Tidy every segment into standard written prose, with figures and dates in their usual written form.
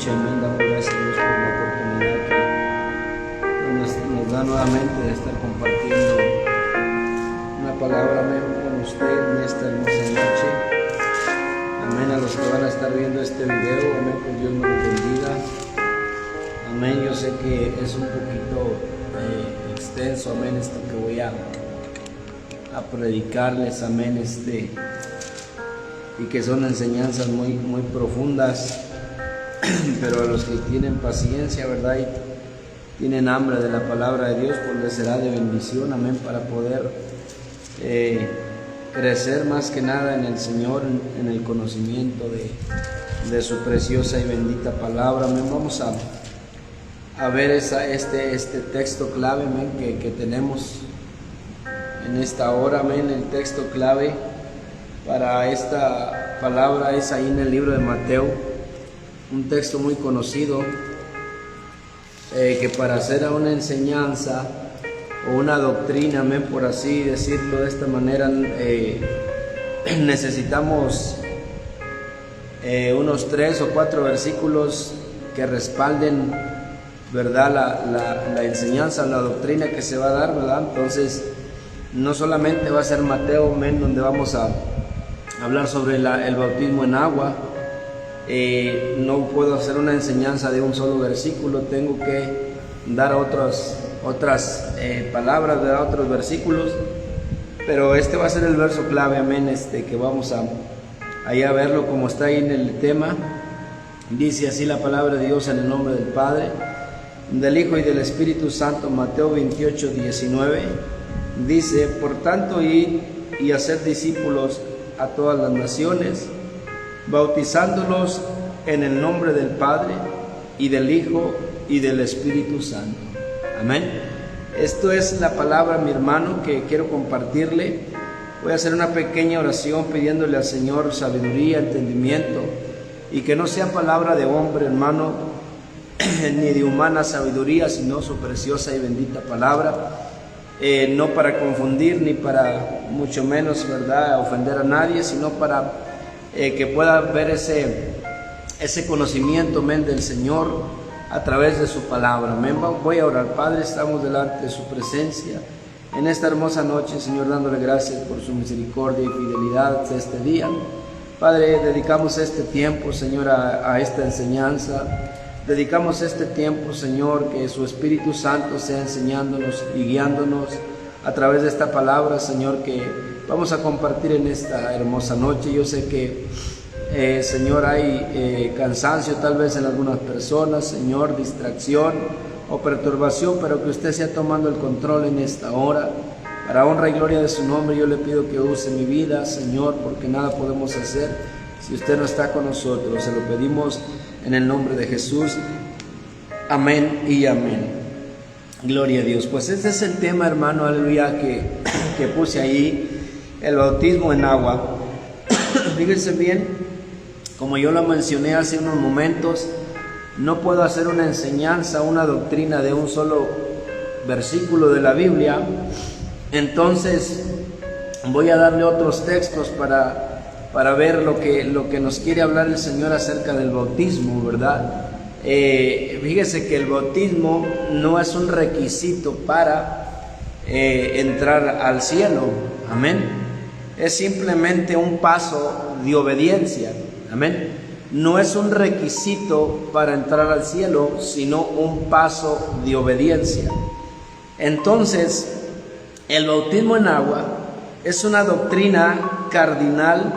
noche, amén. Damos gracias a Dios por la oportunidad que nos da nuevamente de estar compartiendo una palabra, amén, con usted en esta hermosa noche. Amén. A los que van a estar viendo este video, amén, pues Dios nos los bendiga. Amén. Yo sé que es un poquito extenso, amén, esto que voy a predicarles, amén, y que son enseñanzas muy profundas, pero a los que tienen paciencia, ¿verdad?, y tienen hambre de la palabra de Dios, pues les será de bendición, amén, para poder crecer más que nada en el Señor, en el conocimiento de su preciosa y bendita palabra, amén. Vamos a ver este texto clave, amén, que tenemos en esta hora, amén. El texto clave para esta palabra es ahí en el libro de Mateo, un texto muy conocido, que para hacer una enseñanza o una doctrina, amén, por así decirlo de esta manera, necesitamos unos 3 o 4 versículos que respalden, ¿verdad?, la enseñanza, la doctrina que se va a dar, ¿verdad? Entonces, no solamente va a ser Mateo, amén, donde vamos a hablar sobre el bautismo en agua. No puedo hacer una enseñanza de un solo versículo, tengo que dar otras palabras, ¿verdad?, otros versículos, pero este va a ser el verso clave, amén, que vamos a verlo como está ahí en el tema. Dice así la palabra de Dios: en el nombre del Padre, del Hijo y del Espíritu Santo. Mateo 28:19 dice: por tanto, id y hacer discípulos a todas las naciones, bautizándolos en el nombre del Padre y del Hijo y del Espíritu Santo. Amén. Esto es la palabra, mi hermano, que quiero compartirle. Voy a hacer una pequeña oración pidiéndole al Señor sabiduría, entendimiento, y que no sea palabra de hombre, hermano, ni de humana sabiduría, sino su preciosa y bendita palabra. No para confundir, ni para mucho menos, ¿verdad?, ofender a nadie, sino para que pueda ver ese conocimiento, amén, del Señor a través de su palabra, amén. Voy a orar. Padre, estamos delante de su presencia en esta hermosa noche, Señor, dándole gracias por su misericordia y fidelidad de este día. Padre, dedicamos este tiempo, Señor, a esta enseñanza. Dedicamos este tiempo, Señor, que su Espíritu Santo sea enseñándonos y guiándonos a través de esta palabra, Señor, que vamos a compartir en esta hermosa noche. Yo sé que, Señor, hay cansancio tal vez en algunas personas, Señor, distracción o perturbación, pero que usted sea tomando el control en esta hora. Para honra y gloria de su nombre, yo le pido que use mi vida, Señor, porque nada podemos hacer si usted no está con nosotros. Se lo pedimos en el nombre de Jesús. Amén y amén. Gloria a Dios. Pues este es el tema, hermano, aleluya, que puse ahí, el bautismo en agua. Fíjense bien, como yo lo mencioné hace unos momentos, no puedo hacer una enseñanza, una doctrina de un solo versículo de la Biblia. Entonces voy a darle otros textos para ver lo que nos quiere hablar el Señor acerca del bautismo, ¿verdad? Fíjese que el bautismo no es un requisito para entrar al cielo, amén. Es simplemente un paso de obediencia, amén. No es un requisito para entrar al cielo, sino un paso de obediencia. Entonces, el bautismo en agua es una doctrina cardinal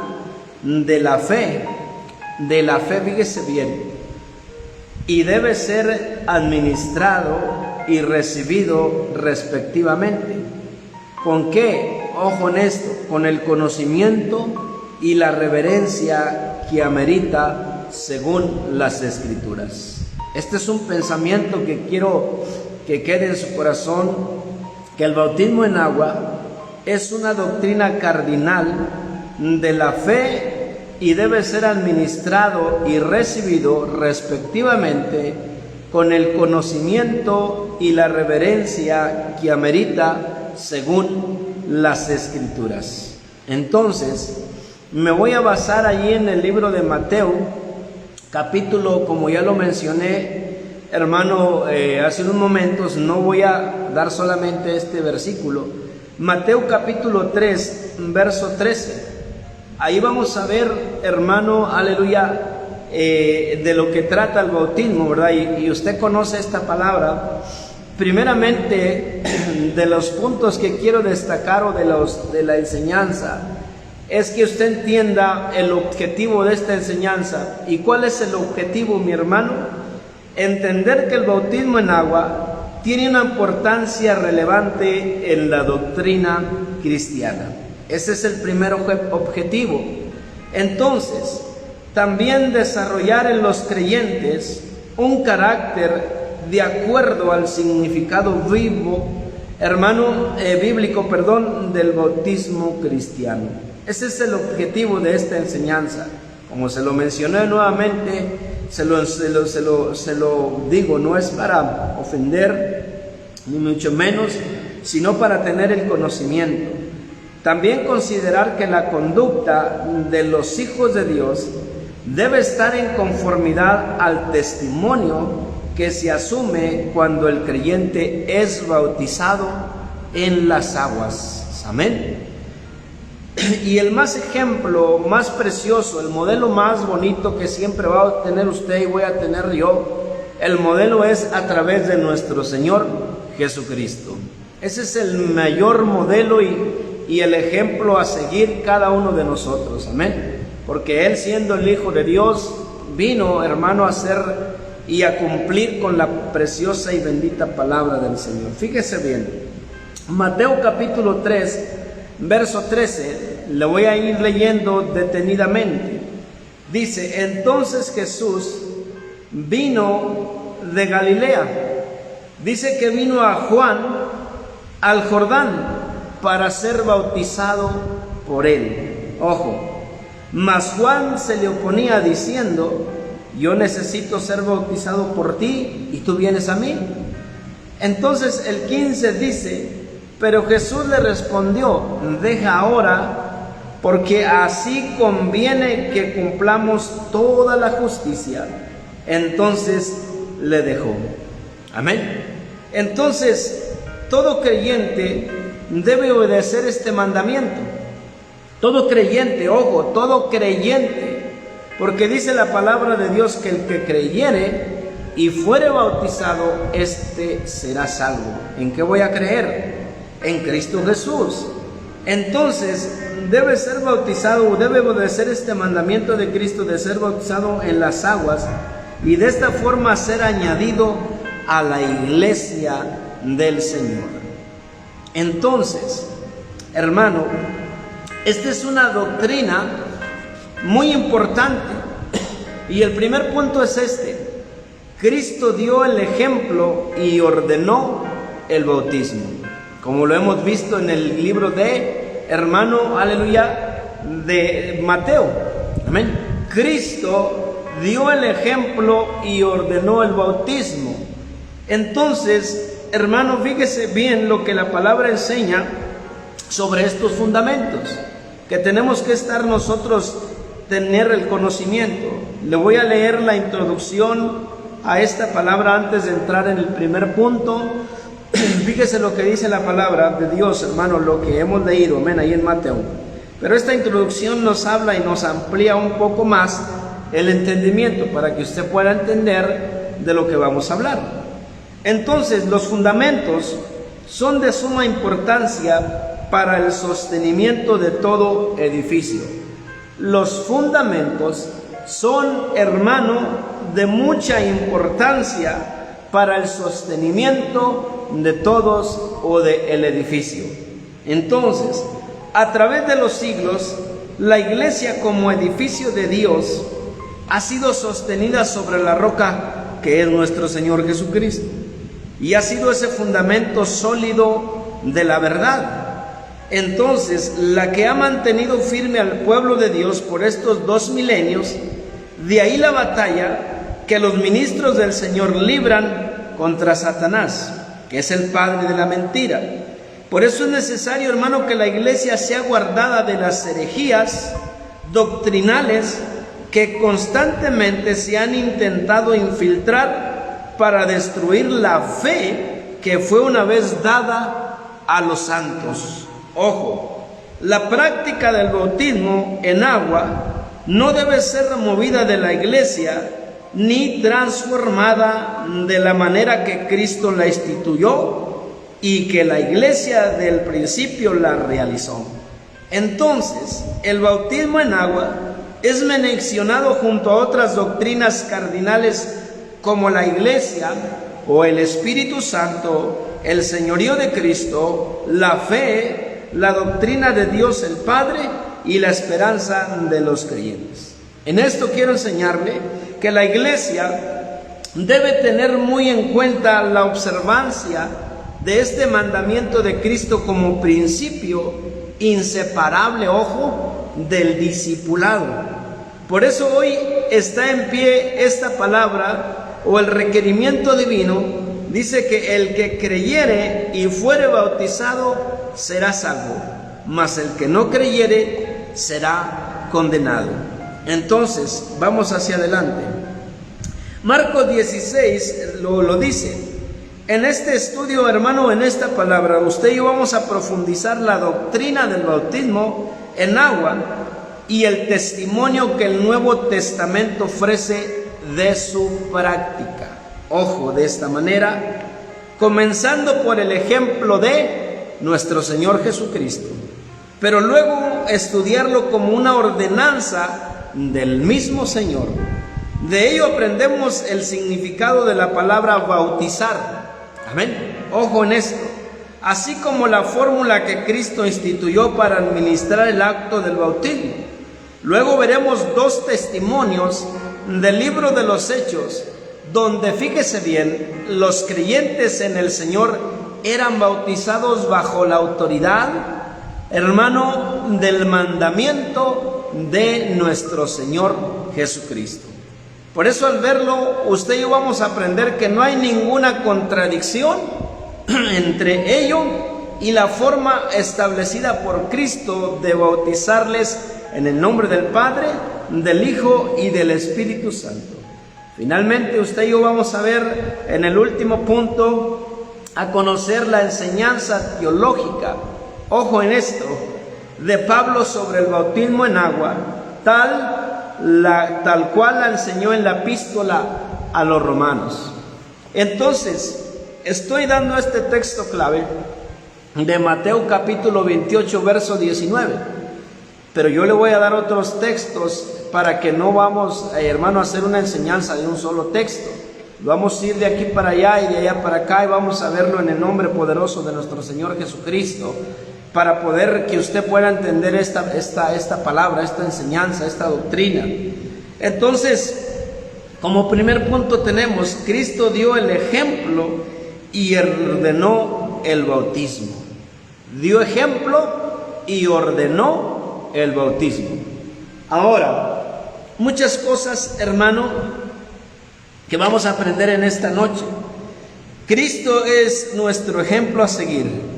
de la fe, fíjese bien, y debe ser administrado y recibido respectivamente. ¿Con qué? Ojo en esto: con el conocimiento y la reverencia que amerita según las Escrituras. Este es un pensamiento que quiero que quede en su corazón, que el bautismo en agua es una doctrina cardinal de la fe y debe ser administrado y recibido respectivamente con el conocimiento y la reverencia que amerita según las Escrituras. Entonces, me voy a basar allí en el libro de Mateo, capítulo, como ya lo mencioné, hermano, hace unos momentos, no voy a dar solamente este versículo. Mateo capítulo 3, verso 13. Ahí vamos a ver, hermano, aleluya, de lo que trata el bautismo, ¿verdad? Y usted conoce esta palabra. Primeramente, de los puntos que quiero destacar o de la enseñanza, es que usted entienda el objetivo de esta enseñanza. ¿Y cuál es el objetivo, mi hermano? Entender que el bautismo en agua tiene una importancia relevante en la doctrina cristiana. Ese es el primer objetivo. Entonces, también desarrollar en los creyentes un carácter de acuerdo al significado bíblico, del bautismo cristiano. Ese es el objetivo de esta enseñanza. Como se lo mencioné nuevamente, se lo digo, no es para ofender, ni mucho menos, sino para tener el conocimiento. También considerar que la conducta de los hijos de Dios debe estar en conformidad al testimonio que se asume cuando el creyente es bautizado en las aguas. Amén. Y el ejemplo más precioso, el modelo más bonito que siempre va a tener usted y voy a tener yo, el modelo es a través de nuestro Señor Jesucristo. Ese es el mayor modelo y el ejemplo a seguir cada uno de nosotros. Amén. Porque Él, siendo el Hijo de Dios, vino, hermano, a ser y a cumplir con la preciosa y bendita palabra del Señor. Fíjese bien, Mateo capítulo 3, verso 13, le voy a ir leyendo detenidamente. Dice: entonces Jesús vino de Galilea. Dice que vino a Juan al Jordán para ser bautizado por él. Ojo, mas Juan se le oponía diciendo: yo necesito ser bautizado por ti y tú vienes a mí. Entonces el 15 dice: pero Jesús le respondió: deja ahora, porque así conviene que cumplamos toda la justicia. Entonces le dejó. Amén. Entonces, todo creyente debe obedecer este mandamiento. Todo creyente, ojo, todo creyente. Porque dice la palabra de Dios que el que creyere y fuere bautizado, éste será salvo. ¿En qué voy a creer? En Cristo Jesús. Entonces, debe ser bautizado, debe obedecer este mandamiento de Cristo de ser bautizado en las aguas y de esta forma ser añadido a la iglesia del Señor. Entonces, hermano, esta es una doctrina muy importante, y el primer punto es este: Cristo dio el ejemplo y ordenó el bautismo, como lo hemos visto en el libro de, hermano, aleluya, de Mateo. Amén. Cristo dio el ejemplo y ordenó el bautismo. Entonces, hermano, fíjese bien lo que la palabra enseña sobre estos fundamentos, que tenemos que estar nosotros tener el conocimiento. Le voy a leer la introducción a esta palabra antes de entrar en el primer punto. Fíjese lo que dice la palabra de Dios, hermano, lo que hemos leído, amén, ahí en Mateo. Pero esta introducción nos habla y nos amplía un poco más el entendimiento para que usted pueda entender de lo que vamos a hablar. Entonces, los fundamentos son de suma importancia para el sostenimiento de todo edificio. Los fundamentos son, hermano, de mucha importancia para el sostenimiento de todos o del edificio. Entonces, a través de los siglos, la iglesia como edificio de Dios ha sido sostenida sobre la roca que es nuestro Señor Jesucristo, y ha sido ese fundamento sólido de la verdad. Entonces, la que ha mantenido firme al pueblo de Dios por estos 2 milenios, de ahí la batalla que los ministros del Señor libran contra Satanás, que es el padre de la mentira. Por eso es necesario, hermano, que la iglesia sea guardada de las herejías doctrinales que constantemente se han intentado infiltrar para destruir la fe que fue una vez dada a los santos. Ojo, la práctica del bautismo en agua no debe ser removida de la iglesia ni transformada de la manera que Cristo la instituyó y que la iglesia del principio la realizó. Entonces, el bautismo en agua es mencionado junto a otras doctrinas cardinales como la iglesia o el Espíritu Santo, el señorío de Cristo, la fe, la doctrina de Dios el Padre y la esperanza de los creyentes. En esto quiero enseñarle que la iglesia debe tener muy en cuenta la observancia de este mandamiento de Cristo como principio inseparable, ojo, del discipulado. Por eso hoy está en pie esta palabra o el requerimiento divino. Dice que el que creyere y fuere bautizado será salvo, mas el que no creyere será condenado. Entonces, vamos hacia adelante. Marcos 16 lo dice. En este estudio, hermano, en esta palabra, usted y yo vamos a profundizar la doctrina del bautismo en agua y el testimonio que el Nuevo Testamento ofrece de su práctica. Ojo, de esta manera, comenzando por el ejemplo de nuestro Señor Jesucristo, pero luego estudiarlo como una ordenanza del mismo Señor. De ello aprendemos el significado de la palabra bautizar. Amén. Ojo en esto. Así como la fórmula que Cristo instituyó para administrar el acto del bautismo. Luego veremos dos testimonios del libro de los Hechos, donde, fíjese bien, los creyentes en el Señor eran bautizados bajo la autoridad, hermano, del mandamiento de nuestro Señor Jesucristo. Por eso, al verlo, usted y yo vamos a aprender que no hay ninguna contradicción entre ello y la forma establecida por Cristo de bautizarles en el nombre del Padre, del Hijo y del Espíritu Santo. Finalmente, usted y yo vamos a ver en el último punto, a conocer la enseñanza teológica, ojo en esto, de Pablo sobre el bautismo en agua, tal cual la enseñó en la epístola a los romanos. Entonces, estoy dando este texto clave de Mateo capítulo 28, verso 19. Pero yo le voy a dar otros textos para que no vamos, hermano, a hacer una enseñanza de un solo texto. Vamos a ir de aquí para allá y de allá para acá y vamos a verlo en el nombre poderoso de nuestro Señor Jesucristo, para poder que usted pueda entender esta palabra, esta enseñanza, esta doctrina. Entonces, como primer punto tenemos, Cristo dio el ejemplo y ordenó el bautismo. Dio ejemplo y ordenó el bautismo. Ahora, muchas cosas, hermano, que vamos a aprender en esta noche. Cristo es nuestro ejemplo a seguir.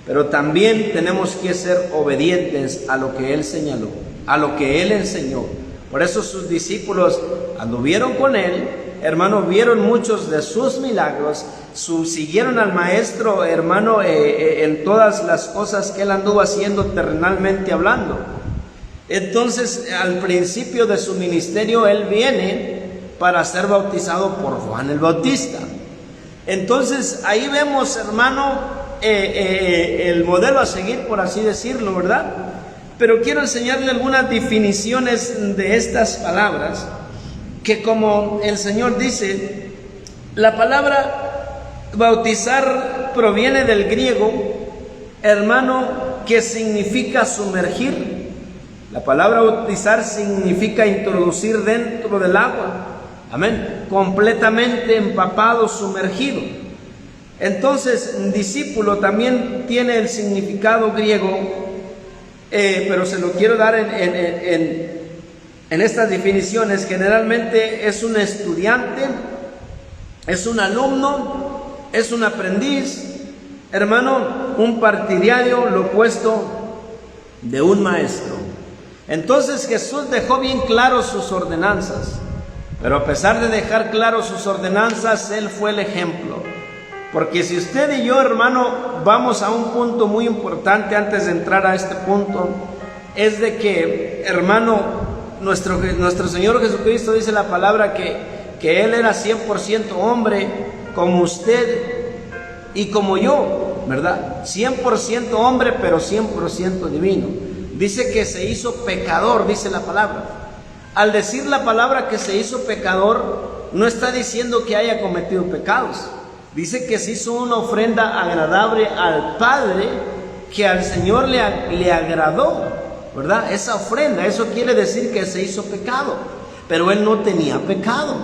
Pero también tenemos que ser obedientes a lo que Él señaló, a lo que Él enseñó. Por eso sus discípulos anduvieron con Él, hermano, vieron muchos de sus milagros, siguieron al Maestro, hermano, en todas las cosas que Él anduvo haciendo terrenalmente hablando. Entonces, al principio de su ministerio, Él viene para ser bautizado por Juan el Bautista. Entonces, ahí vemos, hermano, el modelo a seguir, por así decirlo, ¿verdad? Pero quiero enseñarle algunas definiciones de estas palabras, que como el Señor dice, la palabra bautizar proviene del griego, hermano, que significa sumergir. La palabra bautizar significa introducir dentro del agua, amén, completamente empapado, sumergido. Entonces, discípulo también tiene el significado griego, pero se lo quiero dar en estas definiciones. Generalmente es un estudiante, es un alumno, es un aprendiz, hermano, un partidario, lo opuesto de un maestro. Entonces Jesús dejó bien claro sus ordenanzas, pero a pesar de dejar claro sus ordenanzas, Él fue el ejemplo. Porque si usted y yo, hermano, vamos a un punto muy importante antes de entrar a este punto, es de que, hermano, nuestro Señor Jesucristo dice la palabra que Él era 100% hombre, como usted y como yo, ¿verdad? 100% hombre, pero 100% divino. Dice que se hizo pecador, dice la palabra. Al decir la palabra que se hizo pecador, no está diciendo que haya cometido pecados. Dice que se hizo una ofrenda agradable al Padre, que al Señor le agradó, ¿verdad? Esa ofrenda, eso quiere decir que se hizo pecado, pero Él no tenía pecado.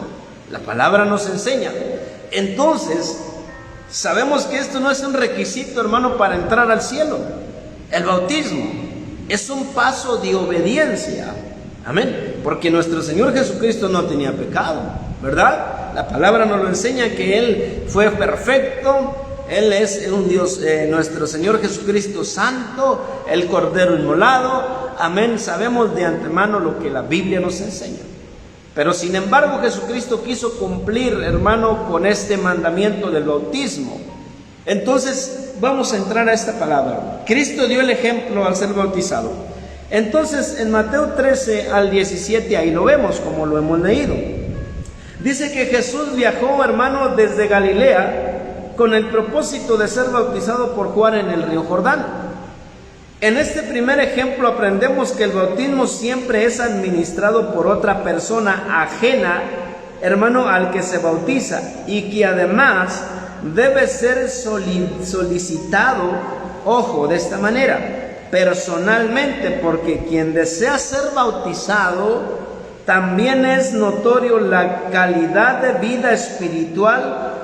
La palabra nos enseña. Entonces, sabemos que esto no es un requisito, hermano, para entrar al cielo. El bautismo es un paso de obediencia. Amén. Porque nuestro Señor Jesucristo no tenía pecado, ¿verdad? La palabra nos lo enseña que Él fue perfecto. Él es un Dios, nuestro Señor Jesucristo santo, el Cordero inmolado. Amén. Sabemos de antemano lo que la Biblia nos enseña. Pero sin embargo Jesucristo quiso cumplir, hermano, con este mandamiento del bautismo. Entonces vamos a entrar a esta palabra. Cristo dio el ejemplo al ser bautizado. Entonces en Mateo 13 al 17, ahí lo vemos como lo hemos leído. Dice que Jesús viajó, hermano, desde Galilea con el propósito de ser bautizado por Juan en el río Jordán. En este primer ejemplo aprendemos que el bautismo siempre es administrado por otra persona ajena, hermano, al que se bautiza, y que además debe ser solicitado, ojo, de esta manera, personalmente, porque quien desea ser bautizado también es notorio la calidad de vida espiritual,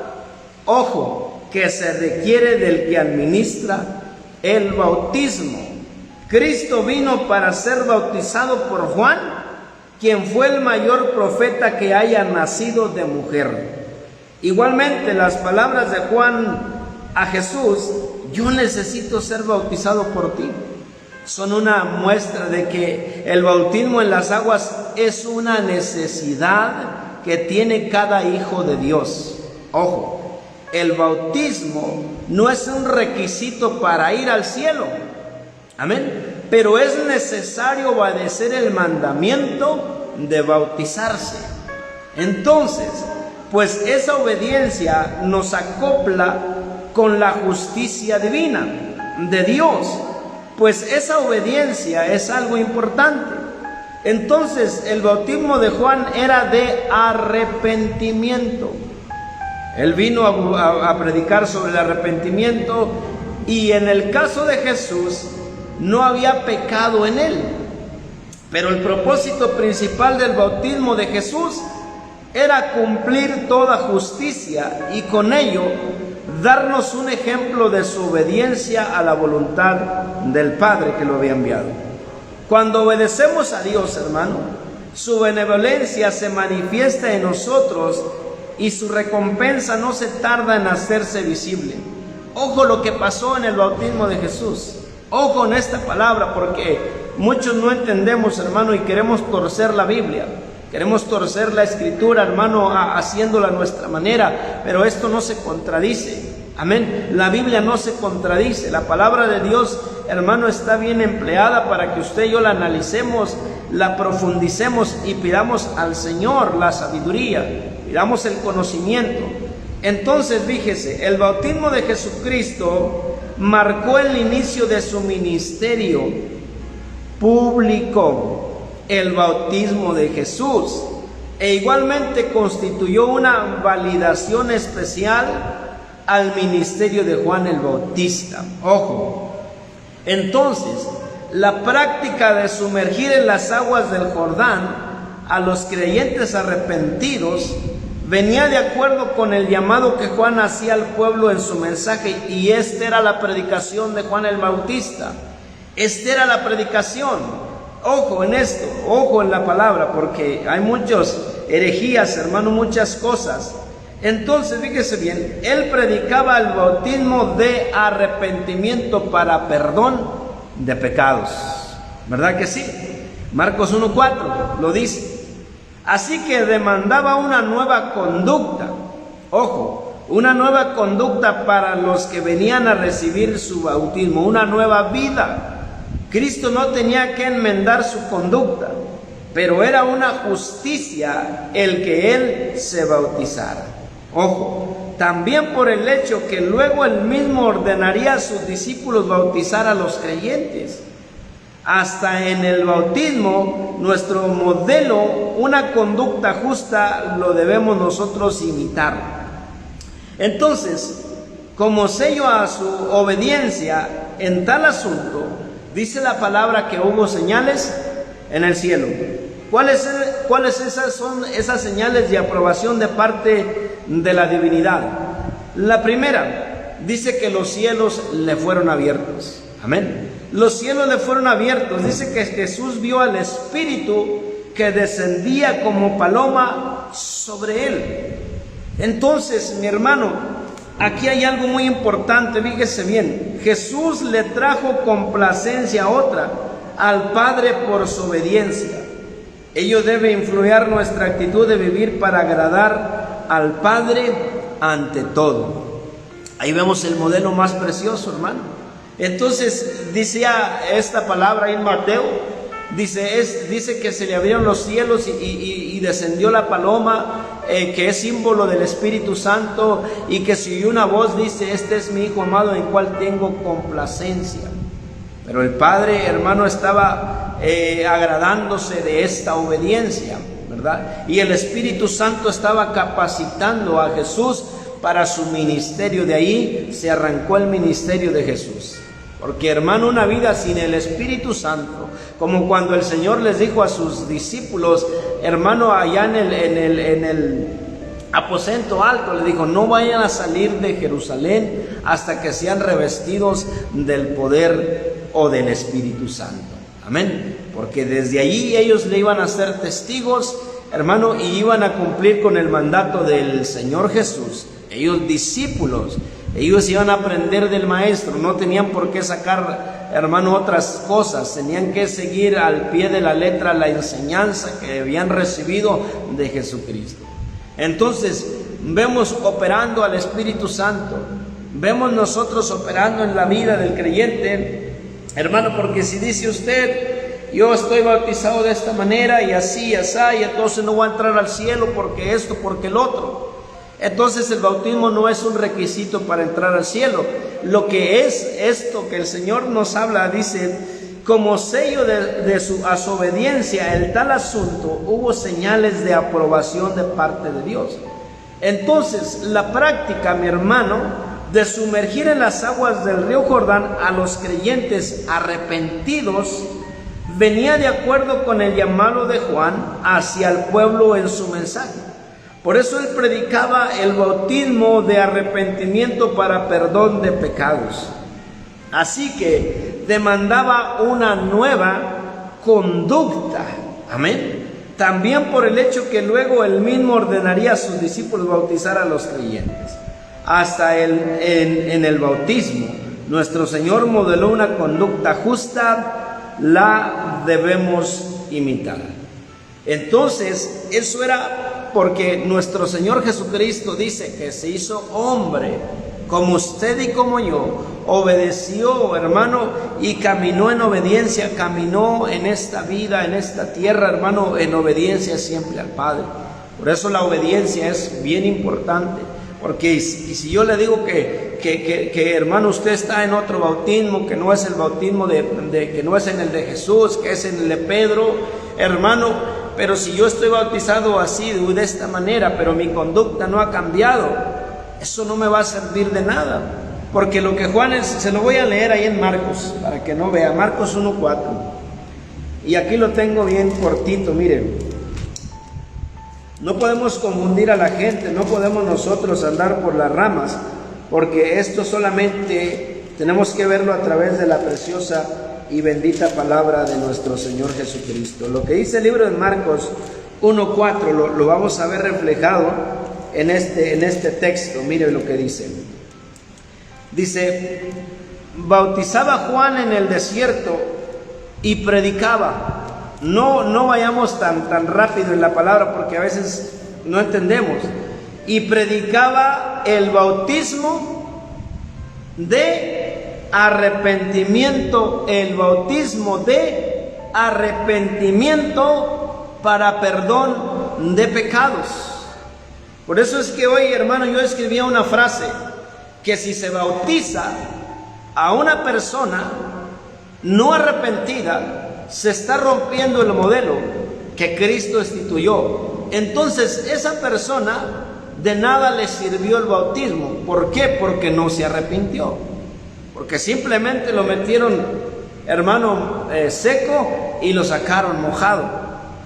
ojo, que se requiere del que administra el bautismo. Cristo vino para ser bautizado por Juan, quien fue el mayor profeta que haya nacido de mujer. Igualmente, las palabras de Juan a Jesús, yo necesito ser bautizado por ti, son una muestra de que el bautismo en las aguas es una necesidad que tiene cada hijo de Dios. Ojo, el bautismo no es un requisito para ir al cielo, amén, pero es necesario obedecer el mandamiento de bautizarse. Entonces, pues esa obediencia nos acopla con la justicia divina de Dios, pues esa obediencia es algo importante. Entonces, el bautismo de Juan era de arrepentimiento. Él vino a predicar sobre el arrepentimiento, y en el caso de Jesús no había pecado en él. Pero el propósito principal del bautismo de Jesús era cumplir toda justicia y con ello darnos un ejemplo de su obediencia a la voluntad del Padre que lo había enviado. Cuando obedecemos a Dios, hermano, su benevolencia se manifiesta en nosotros y su recompensa no se tarda en hacerse visible. Ojo lo que pasó en el bautismo de Jesús. Ojo en esta palabra, porque muchos no entendemos, hermano, y queremos torcer la Biblia. Queremos torcer la Escritura, hermano, haciéndola a nuestra manera, pero esto no se contradice. Amén. La Biblia no se contradice. La palabra de Dios, hermano, está bien empleada para que usted y yo la analicemos, la profundicemos y pidamos al Señor la sabiduría, pidamos el conocimiento. Entonces, fíjese, el bautismo de Jesucristo marcó el inicio de su ministerio público. El bautismo de Jesús, e igualmente constituyó una validación especial al ministerio de Juan el Bautista. Ojo, entonces la práctica de sumergir en las aguas del Jordán a los creyentes arrepentidos venía de acuerdo con el llamado que Juan hacía al pueblo en su mensaje, y esta era la predicación de Juan el Bautista. Esta era la predicación. Ojo en esto, ojo en la palabra, porque hay muchas herejías, hermano, muchas cosas. Entonces, fíjese bien, él predicaba el bautismo de arrepentimiento para perdón de pecados. ¿Verdad que sí? Marcos 1:4 lo dice. Así que demandaba una nueva conducta. Ojo, una nueva conducta para los que venían a recibir su bautismo, una nueva vida. Cristo no tenía que enmendar su conducta, pero era una justicia el que Él se bautizara. Ojo, también por el hecho que luego Él mismo ordenaría a sus discípulos bautizar a los creyentes. Hasta en el bautismo, nuestro modelo, una conducta justa, lo debemos nosotros imitar. Entonces, como sello a su obediencia en tal asunto, dice la palabra que hubo señales en el cielo. ¿Cuáles son esas señales de aprobación de parte de la divinidad? La primera, dice que los cielos le fueron abiertos. Amén. Los cielos le fueron abiertos. Dice que Jesús vio al Espíritu que descendía como paloma sobre él. Entonces, mi hermano, aquí hay algo muy importante, fíjese bien. Jesús le trajo complacencia a otra, al Padre por su obediencia. Ello debe influir nuestra actitud de vivir para agradar al Padre ante todo. Ahí vemos el modelo más precioso, hermano. Entonces, dice esta palabra en Mateo, dice que se le abrieron los cielos y descendió la paloma, que es símbolo del Espíritu Santo, y que se oyó una voz, dice: este es mi Hijo amado en el cual tengo complacencia. Pero el Padre, hermano, estaba agradándose de esta obediencia, ¿verdad? Y el Espíritu Santo estaba capacitando a Jesús para su ministerio. De ahí se arrancó el ministerio de Jesús. Porque, hermano, una vida sin el Espíritu Santo, como cuando el Señor les dijo a sus discípulos, hermano, allá en el aposento alto, le dijo: no vayan a salir de Jerusalén hasta que sean revestidos del poder o del Espíritu Santo. Amén. Porque desde allí ellos le iban a ser testigos, hermano, y iban a cumplir con el mandato del Señor Jesús. Ellos, discípulos, ellos iban a aprender del Maestro, no tenían por qué sacar, hermano, otras cosas, tenían que seguir al pie de la letra la enseñanza que habían recibido de Jesucristo. Entonces, vemos operando al Espíritu Santo, vemos nosotros operando en la vida del creyente, hermano, porque si dice usted: yo estoy bautizado de esta manera y así, y entonces no voy a entrar al cielo porque esto, porque el otro. Entonces el bautismo no es un requisito para entrar al cielo. Lo que es esto que el Señor nos habla, dice: como sello a su obediencia en tal asunto, hubo señales de aprobación de parte de Dios. Entonces, la práctica, mi hermano, de sumergir en las aguas del río Jordán a los creyentes arrepentidos, venía de acuerdo con el llamado de Juan hacia el pueblo en su mensaje. Por eso él predicaba el bautismo de arrepentimiento para perdón de pecados. Así que demandaba una nueva conducta. Amén. También por el hecho que luego él mismo ordenaría a sus discípulos bautizar a los creyentes. Hasta en el bautismo, nuestro Señor modeló una conducta justa, la debemos imitar. Entonces, eso era porque nuestro Señor Jesucristo dice que se hizo hombre, como usted y como yo, obedeció, hermano, y caminó en obediencia, caminó en esta vida, en esta tierra, hermano, en obediencia siempre al Padre. Por eso la obediencia es bien importante, porque si yo le digo que hermano, usted está en otro bautismo, que no es el bautismo que no es en el de Jesús, que es en el de Pedro, hermano, pero si yo estoy bautizado así, de esta manera, pero mi conducta no ha cambiado, eso no me va a servir de nada. Porque lo que Juan se lo voy a leer ahí en Marcos, para que no vea, Marcos 1:4. Y aquí lo tengo bien cortito, miren. No podemos confundir a la gente, no podemos nosotros andar por las ramas, porque esto solamente tenemos que verlo a través de la preciosa y bendita palabra de nuestro Señor Jesucristo. Lo que dice el libro de Marcos 1:4 lo vamos a ver reflejado en este texto. Mire lo que dice. Dice: bautizaba Juan en el desierto y predicaba. no vayamos tan rápido en la palabra porque a veces no entendemos. Y predicaba el bautismo de arrepentimiento, el bautismo de arrepentimiento para perdón de pecados. Por eso es que hoy, hermano, yo escribía una frase, que si se bautiza a una persona no arrepentida, se está rompiendo el modelo que Cristo instituyó. Entonces esa persona de nada le sirvió el bautismo. ¿Por qué? Porque no se arrepintió, porque simplemente lo metieron, hermano, seco, y lo sacaron mojado.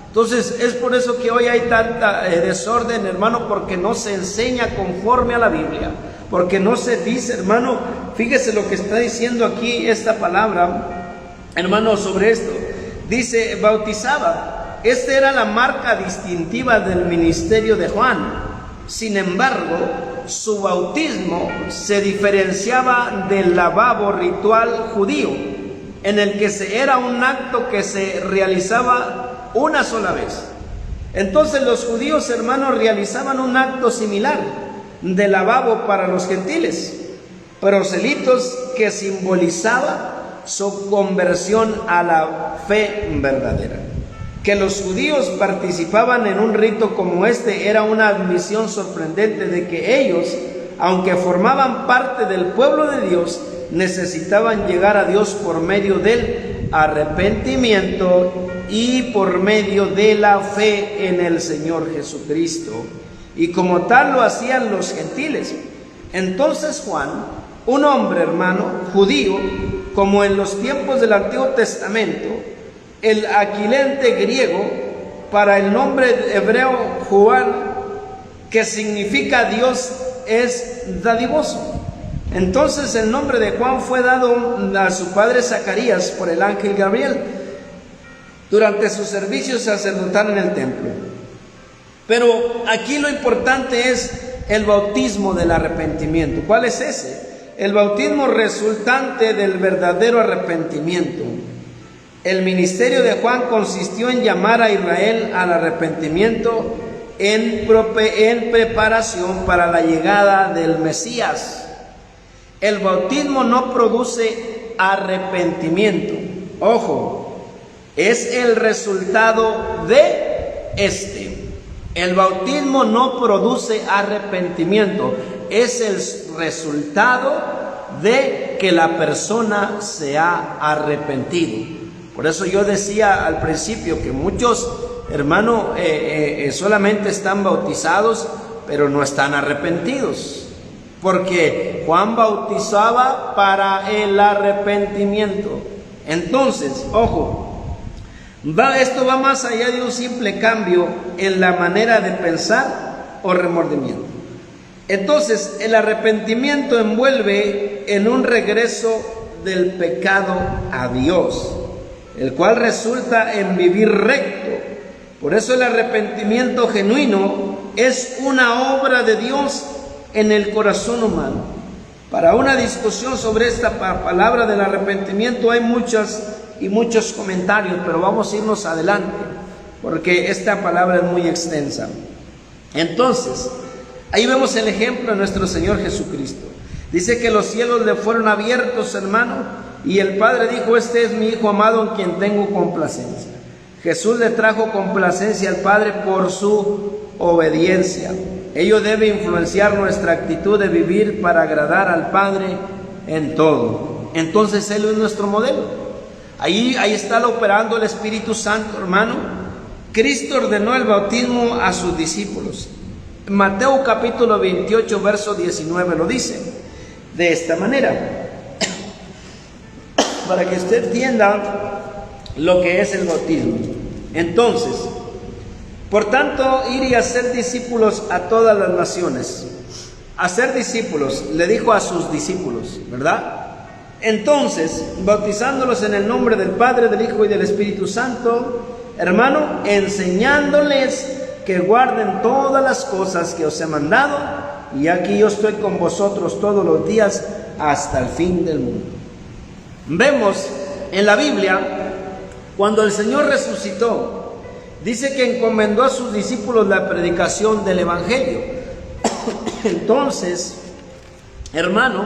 Entonces es por eso que hoy hay tanta desorden, hermano, porque no se enseña conforme a la Biblia, porque no se dice, hermano. Fíjese lo que está diciendo aquí esta palabra, hermano, sobre esto. Dice, bautizaba. Esta era la marca distintiva del ministerio de Juan. Sin embargo, su bautismo se diferenciaba del lavabo ritual judío, en el que era un acto que se realizaba una sola vez. Entonces los judíos, hermanos, realizaban un acto similar de lavabo para los gentiles, proselitos, que simbolizaba su conversión a la fe verdadera. Que los judíos participaban en un rito como este era una admisión sorprendente de que ellos, aunque formaban parte del pueblo de Dios, necesitaban llegar a Dios por medio del arrepentimiento y por medio de la fe en el Señor Jesucristo. Y como tal lo hacían los gentiles. Entonces Juan, un hombre, hermano, judío, como en los tiempos del Antiguo Testamento, el equivalente griego para el nombre hebreo Juan, que significa Dios es dadivoso. Entonces el nombre de Juan fue dado a su padre Zacarías por el ángel Gabriel durante su servicio sacerdotal en el templo. Pero aquí lo importante es el bautismo del arrepentimiento. ¿Cuál es ese? El bautismo resultante del verdadero arrepentimiento. El ministerio de Juan consistió en llamar a Israel al arrepentimiento en preparación para la llegada del Mesías. El bautismo no produce arrepentimiento. Ojo, es el resultado de este. El bautismo no produce arrepentimiento, es el resultado de que la persona se ha arrepentido. Por eso yo decía al principio que muchos, hermano, solamente están bautizados, pero no están arrepentidos. Porque Juan bautizaba para el arrepentimiento. Entonces, ojo, esto va más allá de un simple cambio en la manera de pensar o remordimiento. Entonces, el arrepentimiento envuelve en un regreso del pecado a Dios, el cual resulta en vivir recto. Por eso el arrepentimiento genuino es una obra de Dios en el corazón humano. Para una discusión sobre esta palabra del arrepentimiento hay muchos comentarios, pero vamos a irnos adelante porque esta palabra es muy extensa. Entonces, ahí vemos el ejemplo de nuestro Señor Jesucristo. Dice que los cielos le fueron abiertos, hermano, y el Padre dijo: este es mi Hijo amado en quien tengo complacencia. Jesús le trajo complacencia al Padre por su obediencia. Ello debe influenciar nuestra actitud de vivir para agradar al Padre en todo. Entonces Él es nuestro modelo. Ahí está operando el Espíritu Santo, hermano. Cristo ordenó el bautismo a sus discípulos. Mateo capítulo 28, verso 19 lo dice de esta manera, para que usted entienda lo que es el bautismo. Entonces, por tanto, ir y hacer discípulos a todas las naciones. Hacer discípulos, le dijo a sus discípulos, ¿verdad? Entonces, bautizándolos en el nombre del Padre, del Hijo y del Espíritu Santo, hermano, enseñándoles que guarden todas las cosas que os he mandado, y aquí yo estoy con vosotros todos los días hasta el fin del mundo. Vemos en la Biblia Cuando el Señor resucitó, dice que encomendó a sus discípulos la predicación del Evangelio. Entonces, hermano,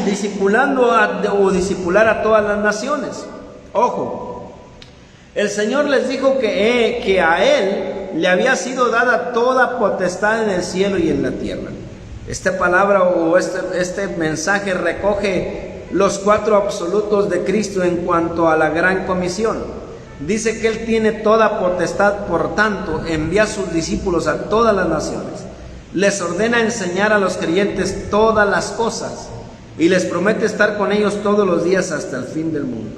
discipular a todas las naciones. Ojo, el Señor les dijo que a Él le había sido dada toda potestad en el cielo y en la tierra. Esta palabra o este mensaje recoge los 4 absolutos de Cristo en cuanto a la gran comisión. Dice que Él tiene toda potestad, por tanto, envía a sus discípulos a todas las naciones. Les ordena enseñar a los creyentes todas las cosas y les promete estar con ellos todos los días hasta el fin del mundo.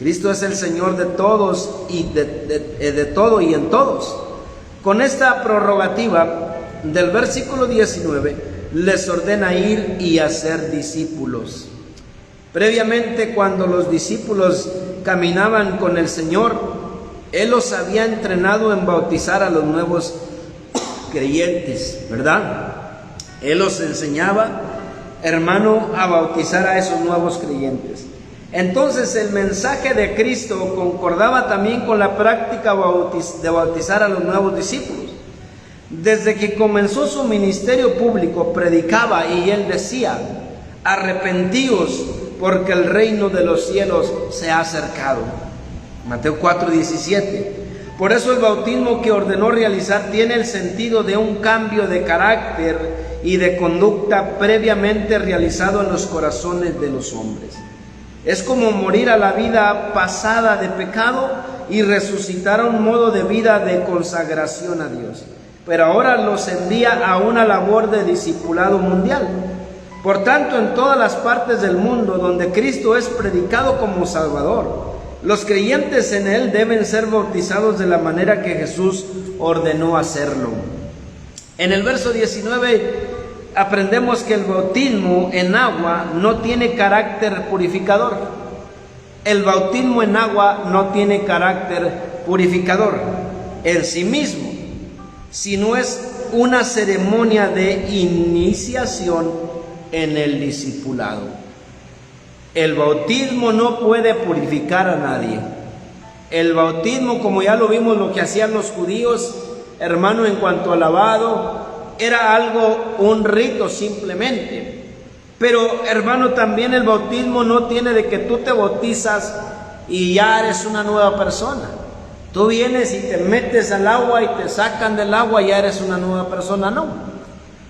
Cristo es el Señor de todos y de todo y en todos. Con esta prerrogativa del versículo 19, les ordena ir y hacer discípulos. Previamente, cuando los discípulos caminaban con el Señor, Él los había entrenado en bautizar a los nuevos creyentes, ¿verdad? Él los enseñaba, hermano, a bautizar a esos nuevos creyentes. Entonces el mensaje de Cristo concordaba también con la práctica de bautizar a los nuevos discípulos. Desde que comenzó su ministerio público, predicaba y Él decía: arrepentíos, porque el reino de los cielos se ha acercado. Mateo 4:17. Por eso el bautismo que ordenó realizar tiene el sentido de un cambio de carácter y de conducta previamente realizado en los corazones de los hombres. Es como morir a la vida pasada de pecado y resucitar a un modo de vida de consagración a Dios. Pero ahora los envía a una labor de discipulado mundial. Por tanto, en todas las partes del mundo donde Cristo es predicado como Salvador, los creyentes en Él deben ser bautizados de la manera que Jesús ordenó hacerlo. En el verso 19 aprendemos que el bautismo en agua no tiene carácter purificador. El bautismo en agua no tiene carácter purificador en sí mismo, sino es una ceremonia de iniciación en el discipulado. El bautismo no puede purificar a nadie. El bautismo, como ya lo vimos, lo que hacían los judíos, hermano, en cuanto al lavado, era un rito simplemente. Pero, hermano, también el bautismo no tiene de que tú te bautizas y ya eres una nueva persona. Tú vienes y te metes al agua y te sacan del agua y ya eres una nueva persona. No.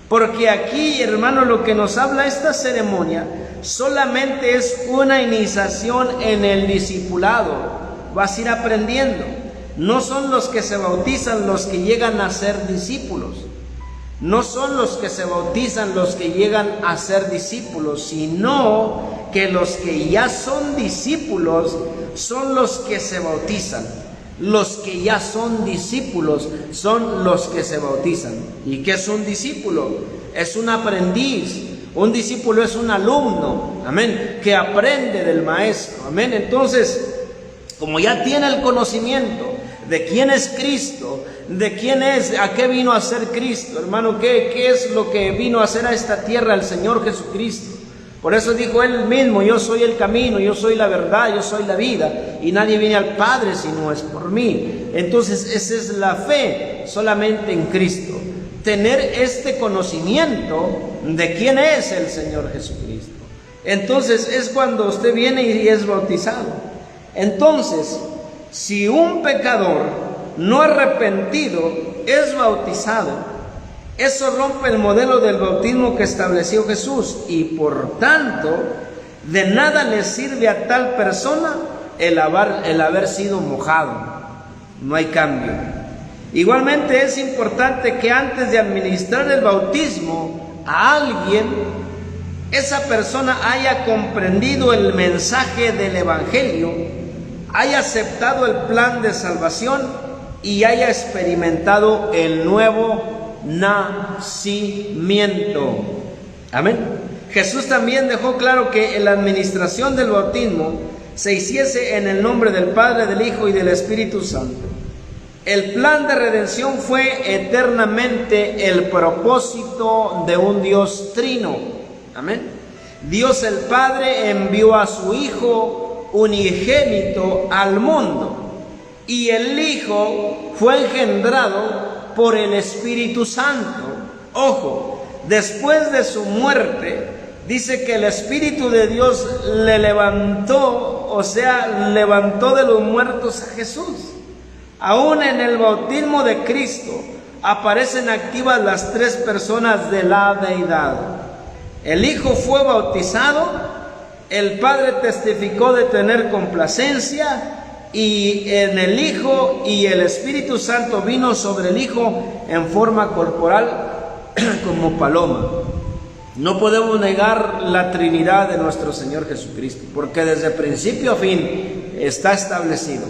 Porque aquí, hermano, lo que nos habla esta ceremonia solamente es una iniciación en el discipulado. Vas a ir aprendiendo. No son los que se bautizan los que llegan a ser discípulos. No son los que se bautizan los que llegan a ser discípulos, sino que los que ya son discípulos son los que se bautizan. Los que ya son discípulos son los que se bautizan. ¿Y qué es un discípulo? Es un aprendiz. Un discípulo es un alumno, amén, que aprende del maestro, amén. Entonces, como ya tiene el conocimiento de quién es Cristo, de quién es, a qué vino a ser Cristo, hermano, qué es lo que vino a hacer a esta tierra el Señor Jesucristo. Por eso dijo Él mismo: yo soy el camino, yo soy la verdad, yo soy la vida, y nadie viene al Padre si no es por mí. Entonces esa es la fe solamente en Cristo. Tener este conocimiento de quién es el Señor Jesucristo. Entonces es cuando usted viene y es bautizado. Entonces, si un pecador no arrepentido es bautizado, eso rompe el modelo del bautismo que estableció Jesús, y por tanto de nada le sirve a tal persona el haber sido mojado. No hay cambio. Igualmente es importante que antes de administrar el bautismo a alguien, esa persona haya comprendido el mensaje del Evangelio, haya aceptado el plan de salvación y haya experimentado el nuevo nacimiento. Amén. Jesús también dejó claro que la administración del bautismo se hiciese en el nombre del Padre, del Hijo y del Espíritu Santo. El plan de redención fue eternamente el propósito de un Dios trino. Amén. Dios el Padre envió a su Hijo unigénito al mundo, y el Hijo fue engendrado por el Espíritu Santo. Ojo, después de su muerte, dice que el Espíritu de Dios le levantó, o sea, levantó de los muertos a Jesús. Aún en el bautismo de Cristo aparecen activas las tres personas de la deidad. El Hijo fue bautizado, el Padre testificó de tener complacencia, y en el Hijo y el Espíritu Santo vino sobre el Hijo en forma corporal como paloma. No podemos negar la Trinidad de nuestro Señor Jesucristo, porque desde principio a fin está establecido.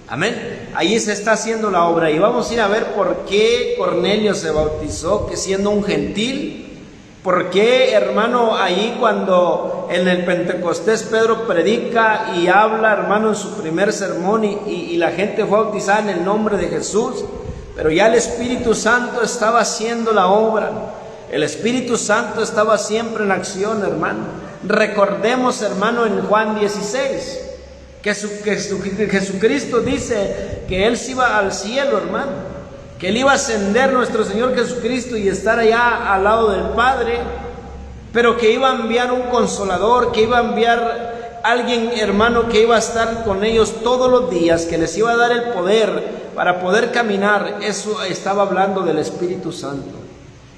Amén. Ahí se está haciendo la obra, y vamos a ir a ver por qué Cornelio se bautizó, que siendo un gentil. ¿Por qué, hermano, ahí cuando en el Pentecostés Pedro predica y habla, hermano, en su primer sermón y la gente fue bautizada en el nombre de Jesús? Pero ya el Espíritu Santo estaba haciendo la obra. El Espíritu Santo estaba siempre en acción, hermano. Recordemos, hermano, en Juan 16, que Jesucristo dice que Él se iba al cielo, hermano. Que Él iba a ascender, nuestro Señor Jesucristo, y estar allá al lado del Padre, pero que iba a enviar un consolador, que iba a enviar alguien, hermano, que iba a estar con ellos todos los días, que les iba a dar el poder para poder caminar. Eso estaba hablando del Espíritu Santo.